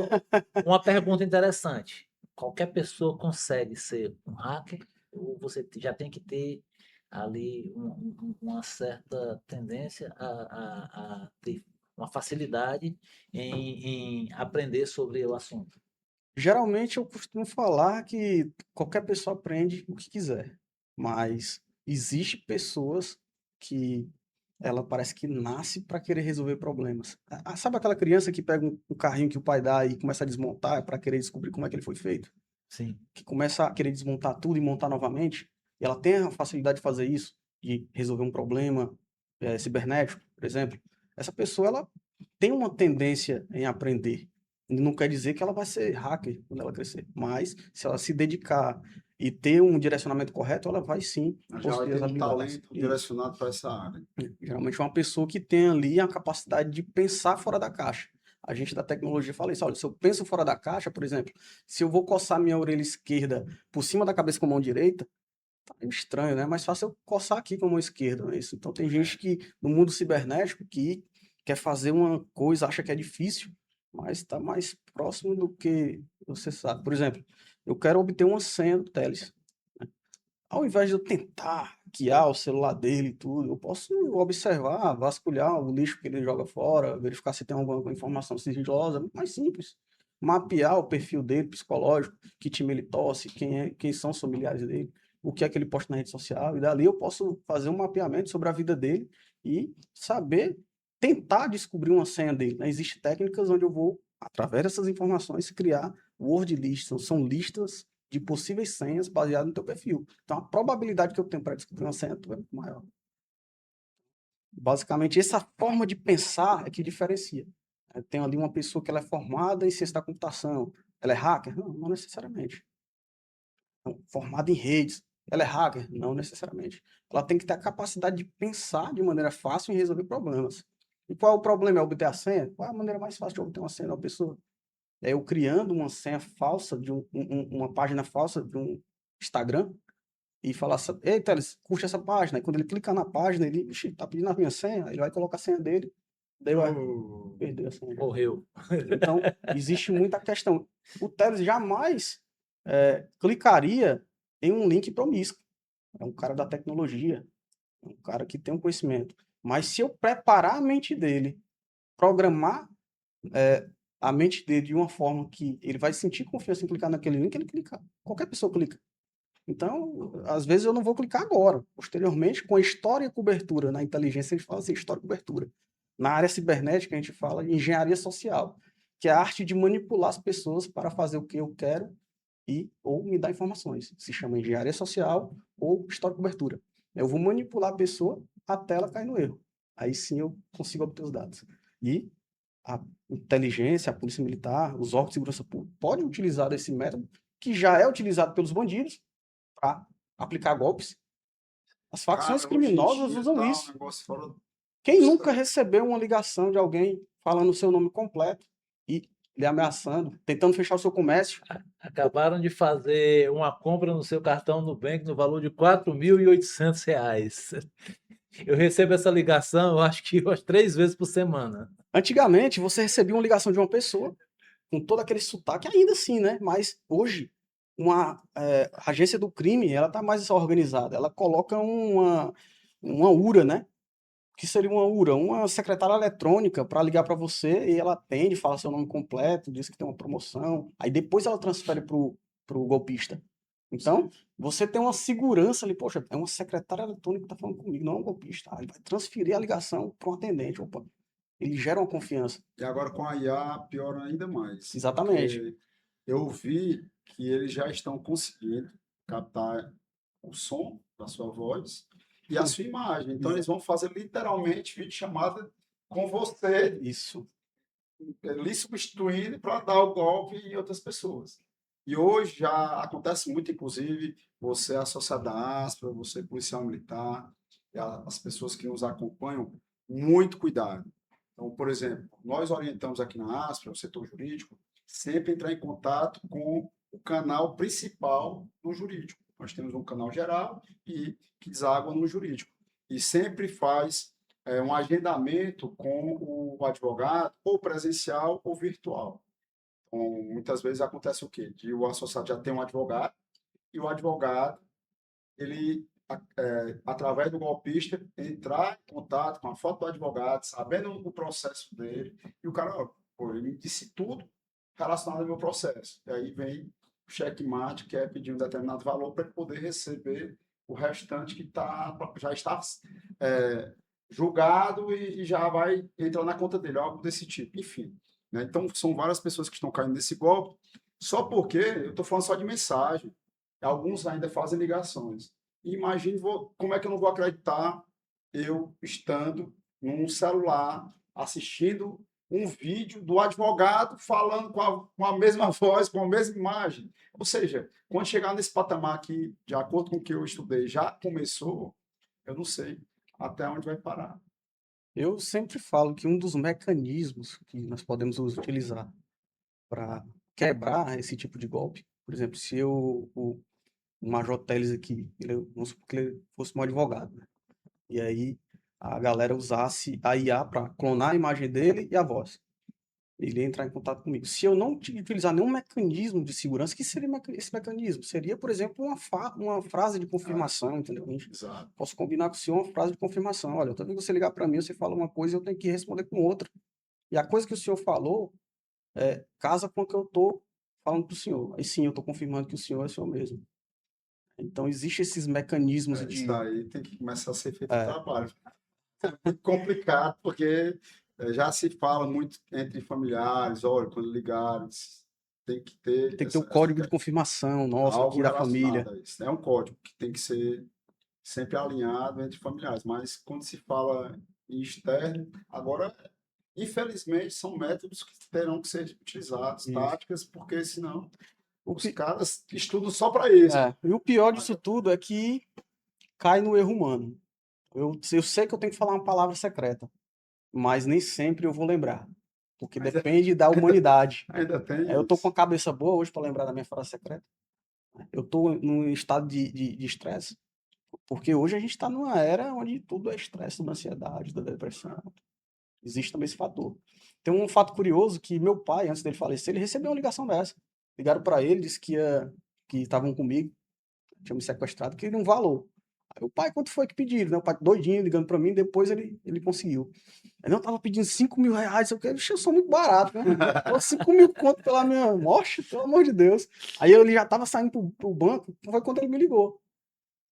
uma pergunta interessante. Qualquer pessoa consegue ser um hacker ou você já tem que ter ali uma certa tendência a ter uma facilidade em aprender sobre o assunto? Geralmente eu costumo falar que qualquer pessoa aprende o que quiser, mas existe pessoas que ela parece que nasce para querer resolver problemas. Sabe aquela criança que pega um carrinho que o pai dá e começa a desmontar para querer descobrir como é que ele foi feito? Sim. Que começa a querer desmontar tudo e montar novamente? e ela tem a facilidade de fazer isso, de resolver um problema cibernético, por exemplo, essa pessoa ela tem uma tendência em aprender. Não quer dizer que ela vai ser hacker quando ela crescer, mas se ela se dedicar e ter um direcionamento correto, ela vai sim Mas já vai possuir as ter um habilidades. talento direcionado para essa área. Geralmente é uma pessoa que tem ali a capacidade de pensar fora da caixa. A gente da tecnologia fala isso, olha, se eu penso fora da caixa, por exemplo, se eu vou coçar minha orelha esquerda por cima da cabeça com a mão direita, tá meio estranho, né? É mais fácil eu coçar aqui com a mão esquerda, não é isso? Então tem gente que, no mundo cibernético, que quer fazer uma coisa, acha que é difícil, mas está mais próximo do que você sabe. Por exemplo, eu quero obter uma senha do Teles. Ao invés de eu tentar hackear o celular dele e tudo, eu posso observar, vasculhar o lixo que ele joga fora, verificar se tem alguma informação sigilosa, muito mais simples. Mapear o perfil dele psicológico, que time ele torce, quem são os familiares dele, o que é que ele posta na rede social, e dali eu posso fazer um mapeamento sobre a vida dele e saber, tentar descobrir uma senha dele, né? Existem técnicas onde eu vou, através dessas informações, criar word lists, são listas de possíveis senhas baseado no teu perfil. Então, a probabilidade que eu tenho para descobrir uma senha é muito maior. Basicamente, essa forma de pensar é que diferencia. Tem ali uma pessoa que ela é formada em ciência da computação. Ela é hacker? Não, não necessariamente. Formada em redes. Ela é hacker? Não necessariamente. Ela tem que ter a capacidade de pensar de maneira fácil em resolver problemas. E qual é o problema? É obter a senha? Qual é a maneira mais fácil de obter uma senha de uma pessoa? É eu criando uma senha falsa, de uma página falsa de um Instagram, e falar assim, ei, Teles, curte essa página. E quando ele clicar na página, ele, ixi, tá pedindo a minha senha, ele vai colocar a senha dele. Daí vai perder a senha. Morreu. Então, existe muita questão. O Teles jamais clicaria em um link promíscuo. É um cara da tecnologia, é um cara que tem um conhecimento. Mas se eu preparar a mente dele, programar a mente dele de uma forma que ele vai sentir confiança em clicar naquele link, ele clica. Qualquer pessoa clica. Então, às vezes eu não vou clicar agora. Posteriormente, com a história e cobertura na inteligência, a gente fala assim, história e cobertura. Na área cibernética, a gente fala de engenharia social, que é a arte de manipular as pessoas para fazer o que eu quero ou me dar informações. Se chama engenharia social ou história e cobertura. Eu vou manipular a pessoa até ela cair no erro. Aí sim eu consigo obter os dados. E a inteligência, a polícia militar, os órgãos de segurança pública podem utilizar esse método que já é utilizado pelos bandidos para aplicar golpes. As facções criminosas usam isso. Quem nunca recebeu uma ligação de alguém falando o seu nome completo e lhe ameaçando, tentando fechar o seu comércio? Acabaram de fazer uma compra no seu cartão Nubank no valor de R$ 4.800. Eu recebo essa ligação, eu acho que umas 3 vezes por semana. Antigamente, você recebia uma ligação de uma pessoa com todo aquele sotaque, ainda assim, né? Mas hoje, uma agência do crime, ela tá mais organizada. Ela coloca uma URA, né? O que seria uma URA? Uma secretária eletrônica para ligar para você e ela atende, fala seu nome completo, diz que tem uma promoção. Aí depois ela transfere pro golpista. Então, você tem uma segurança ali, poxa, é uma secretária eletrônica que tá falando comigo, não é um golpista. Aí ele vai transferir a ligação para um atendente. Opa, ele gera uma confiança. E agora com a IA piora ainda mais. Exatamente. Eu vi que eles já estão conseguindo captar o som da sua voz e a sua imagem. Então eles vão fazer literalmente videochamada com você, Isso. lhe substituindo para dar o golpe em outras pessoas. E hoje já acontece muito, inclusive, você associado à Aspra, você policial militar, e as pessoas que nos acompanham, muito cuidado. Então, por exemplo, nós orientamos aqui na Aspra, o setor jurídico, sempre entrar em contato com o canal principal do jurídico. Nós temos um canal geral e que deságua no jurídico. E sempre faz um agendamento com o advogado, ou presencial ou virtual. Então, muitas vezes acontece o quê? De o associado já tem um advogado e o advogado, ele, através do golpista, entrar em contato com a foto do advogado, sabendo o processo dele, e o cara, pô, ele me disse tudo relacionado ao meu processo. E aí vem o checkmate, que é pedir um determinado valor para ele poder receber o restante que já está julgado e já vai entrar na conta dele, algo desse tipo. Enfim, né? Então, são várias pessoas que estão caindo nesse golpe, só porque eu estou falando só de mensagem. Alguns ainda fazem ligações. Imagine como é que eu não vou acreditar eu estando num celular assistindo um vídeo do advogado falando com a mesma voz, com a mesma imagem. Ou seja, quando chegar nesse patamar aqui, de acordo com o que eu estudei, já começou, eu não sei até onde vai parar. Eu sempre falo que um dos mecanismos que nós podemos utilizar para quebrar esse tipo de golpe, por exemplo, se o Major Teles aqui, vamos supor que ele fosse um advogado, né? E aí a galera usasse a IA para clonar a imagem dele e a voz. Ele ia entrar em contato comigo. Se eu não utilizar nenhum mecanismo de segurança, que seria esse mecanismo? Seria, por exemplo, uma frase de confirmação, entendeu? Exato. Posso combinar com o senhor uma frase de confirmação. Olha, toda vez que você ligar para mim, você fala uma coisa, eu tenho que responder com outra. E a coisa que o senhor falou casa com o que eu estou falando para o senhor. Aí sim, eu estou confirmando que o senhor é o senhor mesmo. Então, existem esses mecanismos Isso aí tem que começar a ser feito É. trabalho. É muito complicado, porque já se fala muito entre familiares, olha, quando ligares, tem que ter Tem que ter o código de confirmação nosso algo aqui da família. relacionado a isso. É um código que tem que ser sempre alinhado entre familiares, mas quando se fala em externo, agora, infelizmente, são métodos que terão que ser utilizados, Isso. táticas, porque senão O os pi- caras estudam só para isso. E o pior disso tudo é que cai no erro humano. Eu sei que eu tenho que falar uma palavra secreta, mas nem sempre eu vou lembrar, porque Mas depende da humanidade. ainda tem Eu tô com isso. a cabeça boa hoje para lembrar da minha frase secreta. Eu tô num estado de estresse, porque hoje a gente está numa era onde tudo é estresse, da ansiedade, da depressão. Existe também esse fator. Tem um fato curioso que meu pai, antes dele falecer, ele recebeu uma ligação dessa. Ligaram para ele, disse que estavam comigo, tinham me sequestrado, queriam um valor. Aí o pai, quanto foi que pediram? Né? O pai doidinho, ligando para mim, depois ele conseguiu. Aí não, tava pedindo 5 mil reais, eu sou muito barato, né? 5 mil conto pela minha morte, pelo amor de Deus. Aí ele já tava saindo pro banco, foi quando ele me ligou.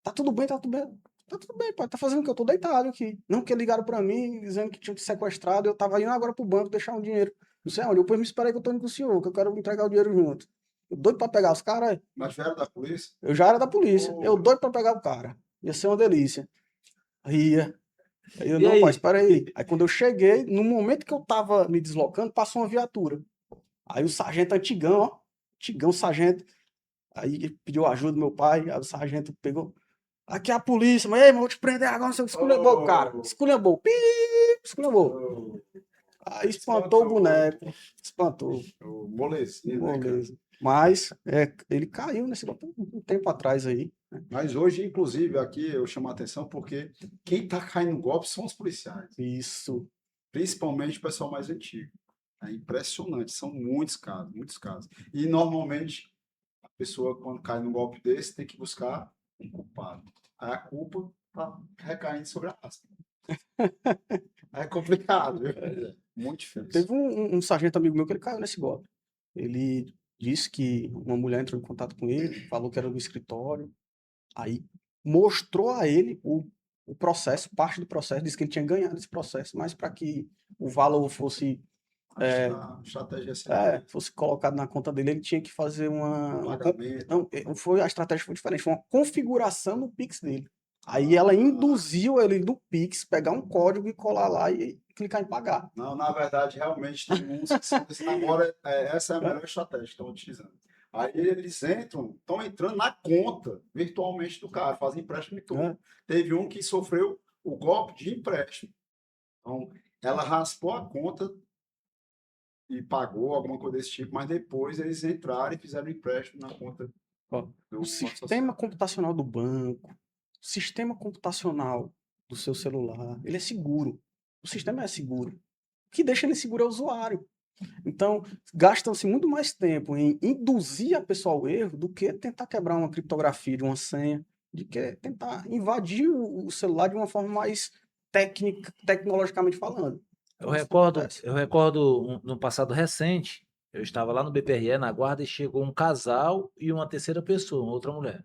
Tá tudo bem, tá tudo bem. Tá tudo bem, pai, tá fazendo o que? Eu tô deitado aqui. Não, porque ligaram pra mim, dizendo que tinham te sequestrado, eu tava indo agora pro banco deixar um dinheiro. Não sei onde, depois me espera aí que eu tô indo com o senhor, que eu quero entregar o dinheiro junto. Eu doido pra pegar os caras, Mas vieram da polícia? eu já era da polícia, Oh. eu doido pra pegar o cara. Ia ser uma delícia. Ria. Aí eu, E não, aí? pai, espera aí. Aí quando eu cheguei, no momento que eu tava me deslocando, passou uma viatura. Aí o sargento antigão, ó, antigão sargento, aí ele pediu ajuda do meu pai, aí o sargento pegou, aqui é a polícia, mas ei, vou te prender agora, você esculhambou, cara, esculhambou, esculhambou. Oh. Aí espantou o boneco, espantou, O molezinho, né, cara? moleza. Mas ele caiu nesse golpe um tempo atrás aí. Mas hoje, inclusive, aqui eu chamo a atenção porque quem está caindo no golpe são os policiais, Isso. principalmente o pessoal mais antigo. É impressionante, são muitos casos, muitos casos. E normalmente a pessoa, quando cai num golpe desse, tem que buscar um culpado. Aí a culpa está recaindo sobre a raça. É complicado, viu? Muito difícil. Teve um sargento amigo meu que ele caiu nesse golpe. Ele disse que uma mulher entrou em contato com ele, falou que era do escritório, aí mostrou a ele o processo, parte do processo, disse que ele tinha ganhado esse processo, mas para que o valor fosse A estratégia fosse colocado na conta dele, ele tinha que fazer pagamento. não, a estratégia foi diferente, foi uma configuração no Pix dele. Aí ela induziu ele do Pix, pegar um código e colar lá e clicar em pagar. Não, na verdade, realmente tem uns que são desse agora, essa é a melhor estratégia que estão utilizando. Aí eles estão entrando na conta virtualmente do cara, fazem empréstimo e tudo. É. Teve um que sofreu o golpe de empréstimo. Então, ela raspou a conta e pagou alguma coisa desse tipo, mas depois eles entraram e fizeram empréstimo na conta Ó, do o Banco sistema Social. computacional do banco, o sistema computacional do seu celular, ele é seguro. O sistema é seguro. O que deixa ele seguro é o usuário. Então, gastam-se muito mais tempo em induzir a pessoa ao erro do que tentar quebrar uma criptografia de uma senha, de que tentar invadir o celular de uma forma mais tecnologicamente falando. Eu Então, isso recordo, acontece. eu recordo no passado recente, eu estava lá no BPRE, na guarda, e chegou um casal e uma terceira pessoa, uma outra mulher.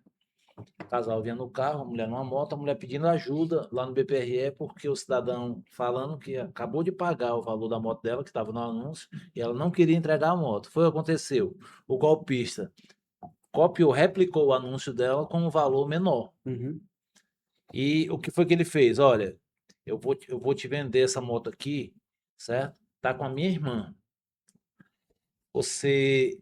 O casal vinha no carro, a mulher numa moto, a mulher pedindo ajuda lá no BPRE, porque o cidadão falando que acabou de pagar o valor da moto dela, que estava no anúncio, e ela não queria entregar a moto. Foi o que aconteceu. O golpista copiou, replicou o anúncio dela com um valor menor. Uhum. E o que foi que ele fez? Olha, eu vou te vender essa moto aqui, certo? Tá com a minha irmã. Você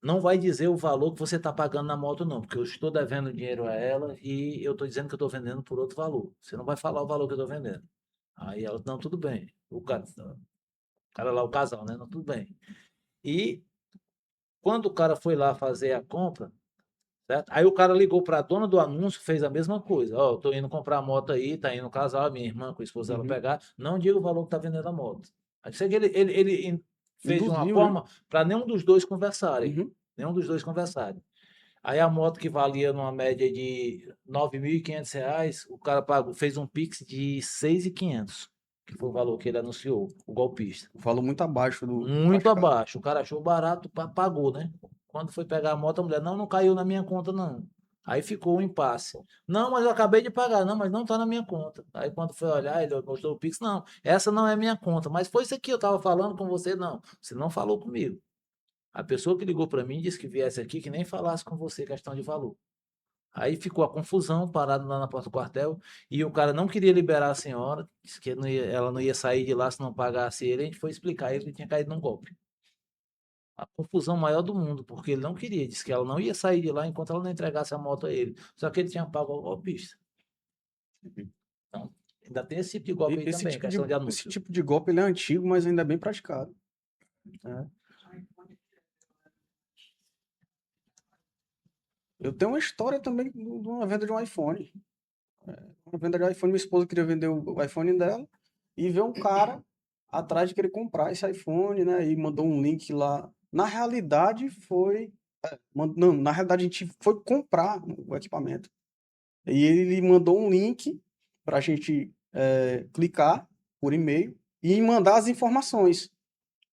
não vai dizer o valor que você está pagando na moto, não, porque eu estou devendo dinheiro a ela e eu estou dizendo que eu estou vendendo por outro valor. Você não vai falar o valor que eu estou vendendo. Aí ela, não, tudo bem. O cara lá, o casal, né? Não, tudo bem. E quando o cara foi lá fazer a compra, certo? Aí o cara ligou para a dona do anúncio, fez a mesma coisa. Ó, eu tô indo comprar a moto aí, tá indo o casal, minha irmã com a esposa dela Uhum. pegar. Não diga o valor que tá vendendo a moto. Aí sei que ele fez de uma Induziu, né? forma para nenhum dos dois conversarem. Uhum. Nenhum dos dois conversarem. Aí a moto que valia numa média de R$ 9.500, o cara pagou, fez um Pix de 6.500, que foi o valor que ele anunciou, o golpista. Valor muito abaixo do Muito praticado. abaixo. O cara achou barato, pagou, né? Quando foi pegar a moto, a mulher, não, não caiu na minha conta, não. Aí ficou um impasse. Não, mas eu acabei de pagar. Não, mas não está na minha conta. Aí quando foi olhar, ele mostrou o Pix. Não, essa não é minha conta. Mas foi isso aqui, eu estava falando com você. Não, você não falou comigo. A pessoa que ligou para mim disse que viesse aqui, que nem falasse com você questão de valor. Aí ficou a confusão, parado lá na porta do quartel, e o cara não queria liberar a senhora, disse que ela não ia sair de lá se não pagasse ele. A gente foi explicar a ele que tinha caído num golpe. A confusão maior do mundo, porque ele não queria, disse que ela não ia sair de lá enquanto ela não entregasse a moto a ele. Só que ele tinha pago ao golpista. Então, ainda tem esse tipo de golpe aí Esse também, tipo questão de esse anúncio. tipo de golpe ele é antigo, mas ainda é bem praticado, né? Eu tenho uma história também de uma venda de um iPhone. Uma venda de um iPhone, minha esposa queria vender o iPhone dela e veio um cara atrás de querer comprar esse iPhone, né? E mandou um link lá. Na realidade, foi. Não, na realidade, a gente foi comprar o equipamento. E ele mandou um link para a gente clicar por e-mail e mandar as informações.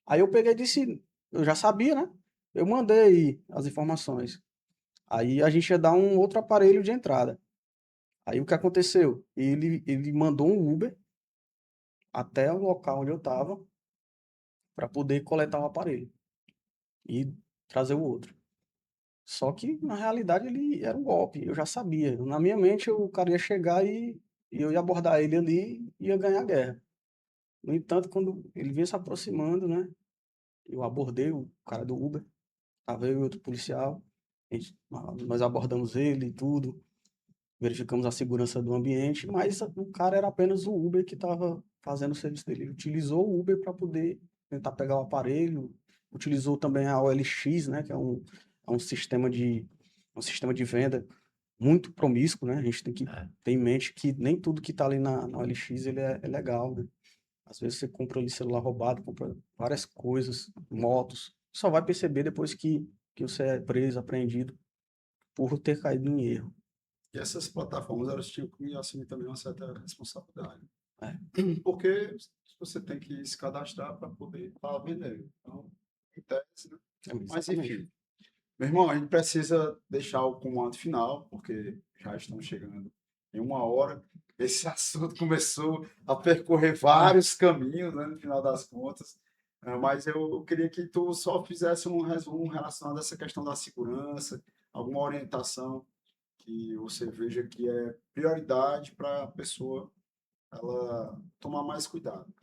Aí eu peguei e disse, eu já sabia, né? Eu mandei as informações. Aí a gente ia dar um outro aparelho de entrada. Aí o que aconteceu? Ele mandou um Uber até o local onde eu estava para poder coletar o aparelho e trazer o outro. Só que na realidade ele era um golpe, eu já sabia. Na minha mente o cara ia chegar e eu ia abordar ele ali e ia ganhar a guerra. No entanto, quando ele veio se aproximando, né? Eu abordei o cara do Uber, tava eu e outro policial, nós abordamos ele e tudo, verificamos a segurança do ambiente, mas o cara era apenas o Uber que estava fazendo o serviço dele. Ele utilizou o Uber para poder tentar pegar o aparelho, utilizou também a OLX, né, que é um sistema de venda muito promíscuo, né? A gente tem que É. ter em mente que nem tudo que está ali na OLX ele é legal, né? Às vezes você compra ali celular roubado, compra várias coisas, motos, só vai perceber depois que você é preso, apreendido por ter caído em erro. E essas plataformas, elas tinham que assumir também uma certa responsabilidade. É. Porque você tem que se cadastrar para poder estar vendendo. Então, em tese, né? Mas, Exatamente. enfim. Meu irmão, a gente precisa deixar o comando final, porque já estamos chegando em 1 hora. Esse assunto começou a percorrer vários caminhos, né, no final das contas. Mas eu queria que tu só fizesse um resumo relacionado a essa questão da segurança, alguma orientação que você veja que é prioridade para a pessoa ela tomar mais cuidado.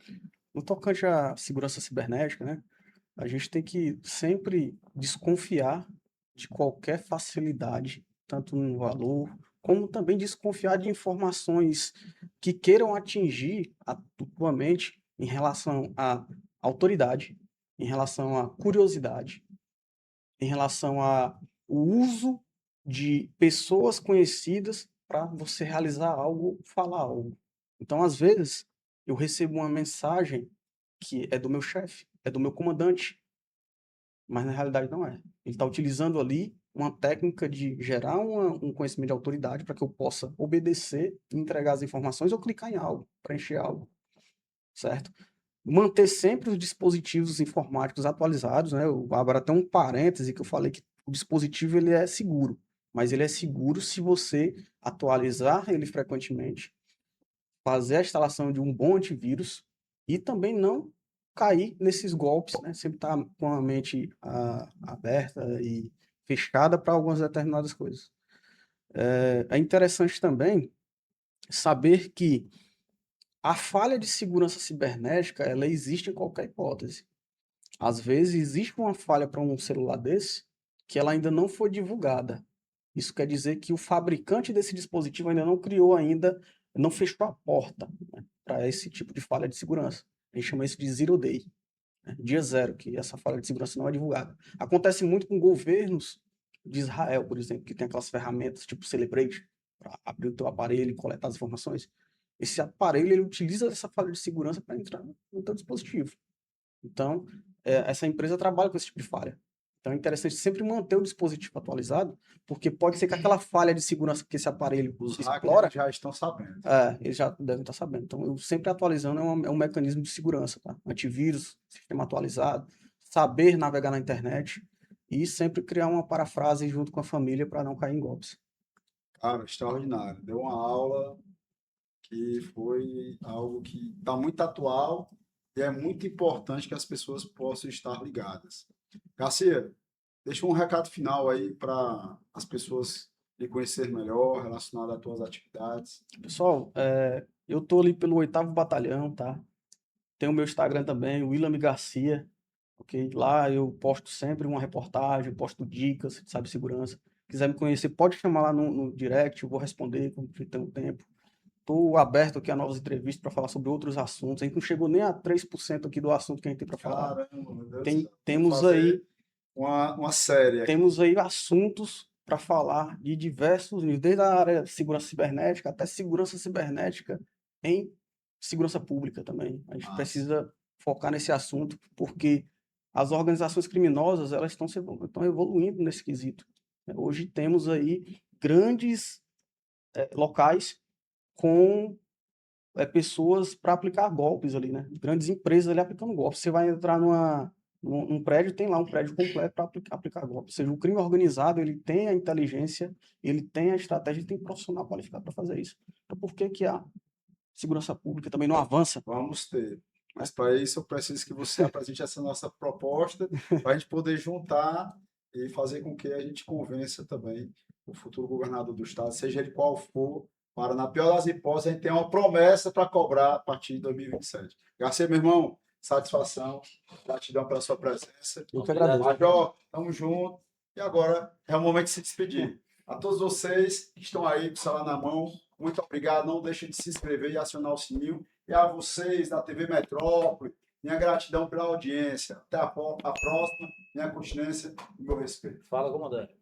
No tocante à segurança cibernética, né, a gente tem que sempre desconfiar de qualquer facilidade, tanto no valor, como também desconfiar de informações que queiram atingir a tua mente em relação à autoridade, em relação à curiosidade, em relação ao uso de pessoas conhecidas para você realizar algo, falar algo. Então, às vezes, eu recebo uma mensagem que é do meu chefe, é do meu comandante, mas na realidade não é. Ele está utilizando ali uma técnica de gerar um conhecimento de autoridade para que eu possa obedecer, entregar as informações ou clicar em algo, preencher algo, certo? Manter sempre os dispositivos informáticos atualizados, né? Agora tem um parêntese que eu falei que o dispositivo ele é seguro, mas ele é seguro se você atualizar ele frequentemente, fazer a instalação de um bom antivírus e também não cair nesses golpes, né? Sempre estar com a mente aberta e fechada para algumas determinadas coisas. É interessante também saber que a falha de segurança cibernética, ela existe em qualquer hipótese. Às vezes existe uma falha para um celular desse que ela ainda não foi divulgada. Isso quer dizer que o fabricante desse dispositivo ainda não criou ainda, não fechou a porta, né, para esse tipo de falha de segurança. A gente chama isso de zero day, né, dia zero, que essa falha de segurança não é divulgada. Acontece muito com governos de Israel, por exemplo, que tem aquelas ferramentas tipo Celebrate, para abrir o teu aparelho e coletar as informações. Esse aparelho ele utiliza essa falha de segurança para entrar no teu dispositivo. Então, essa empresa trabalha com esse tipo de falha. Então, é interessante sempre manter o dispositivo atualizado, porque pode ser que aquela falha de segurança que esse aparelho Os explora, hackers já estão sabendo. eles já devem estar sabendo. Então, eu sempre atualizando é um mecanismo de segurança, tá? Antivírus, sistema atualizado, saber navegar na internet e sempre criar uma parafrase junto com a família para não cair em golpes. Cara, extraordinário. Deu uma aula que foi algo que está muito atual e é muito importante que as pessoas possam estar ligadas. Garcia, deixa um recado final aí para as pessoas lhe conhecer melhor, relacionado às tuas atividades. Pessoal, eu tô ali pelo 8º Batalhão, tá? Tem o meu Instagram também, Willam Garcia, ok? Lá eu posto sempre uma reportagem, posto dicas de cibersegurança. Quiser me conhecer, pode chamar lá no direct, eu vou responder quando tiver um tempo. Estou aberto aqui a novas entrevistas para falar sobre outros assuntos. A gente não chegou nem a 3% aqui do assunto que a gente tem para falar. Caramba, meu Deus do céu. Temos Fazer aí uma série aqui. temos aí assuntos para falar de diversos níveis, desde a área de segurança cibernética até segurança cibernética em segurança pública também. A gente Massa. precisa focar nesse assunto, porque as organizações criminosas elas estão evoluindo nesse quesito. Hoje temos aí grandes locais com pessoas para aplicar golpes ali, né? Grandes empresas ali aplicando golpes. Você vai entrar num prédio, tem lá um prédio completo para aplicar golpes. Ou seja, o crime organizado, ele tem a inteligência, ele tem a estratégia, ele tem profissional qualificado para fazer isso. Então, por que que a segurança pública também não avança? Vamos ter. Mas para isso eu preciso que você apresente essa nossa proposta para a gente poder juntar e fazer com que a gente convença também o futuro governador do estado, seja ele qual for, para, na pior das hipóteses, a gente tem uma promessa para cobrar a partir de 2027. Garcia, meu irmão, satisfação, gratidão pela sua presença. Eu que agradeço. Major, tamo junto. E agora é o momento de se despedir. A todos vocês que estão aí com o celular na mão, muito obrigado. Não deixem de se inscrever e acionar o sininho. E a vocês da TV Metrópole, minha gratidão pela audiência. Até a próxima, minha continência e meu respeito. Fala, comandante.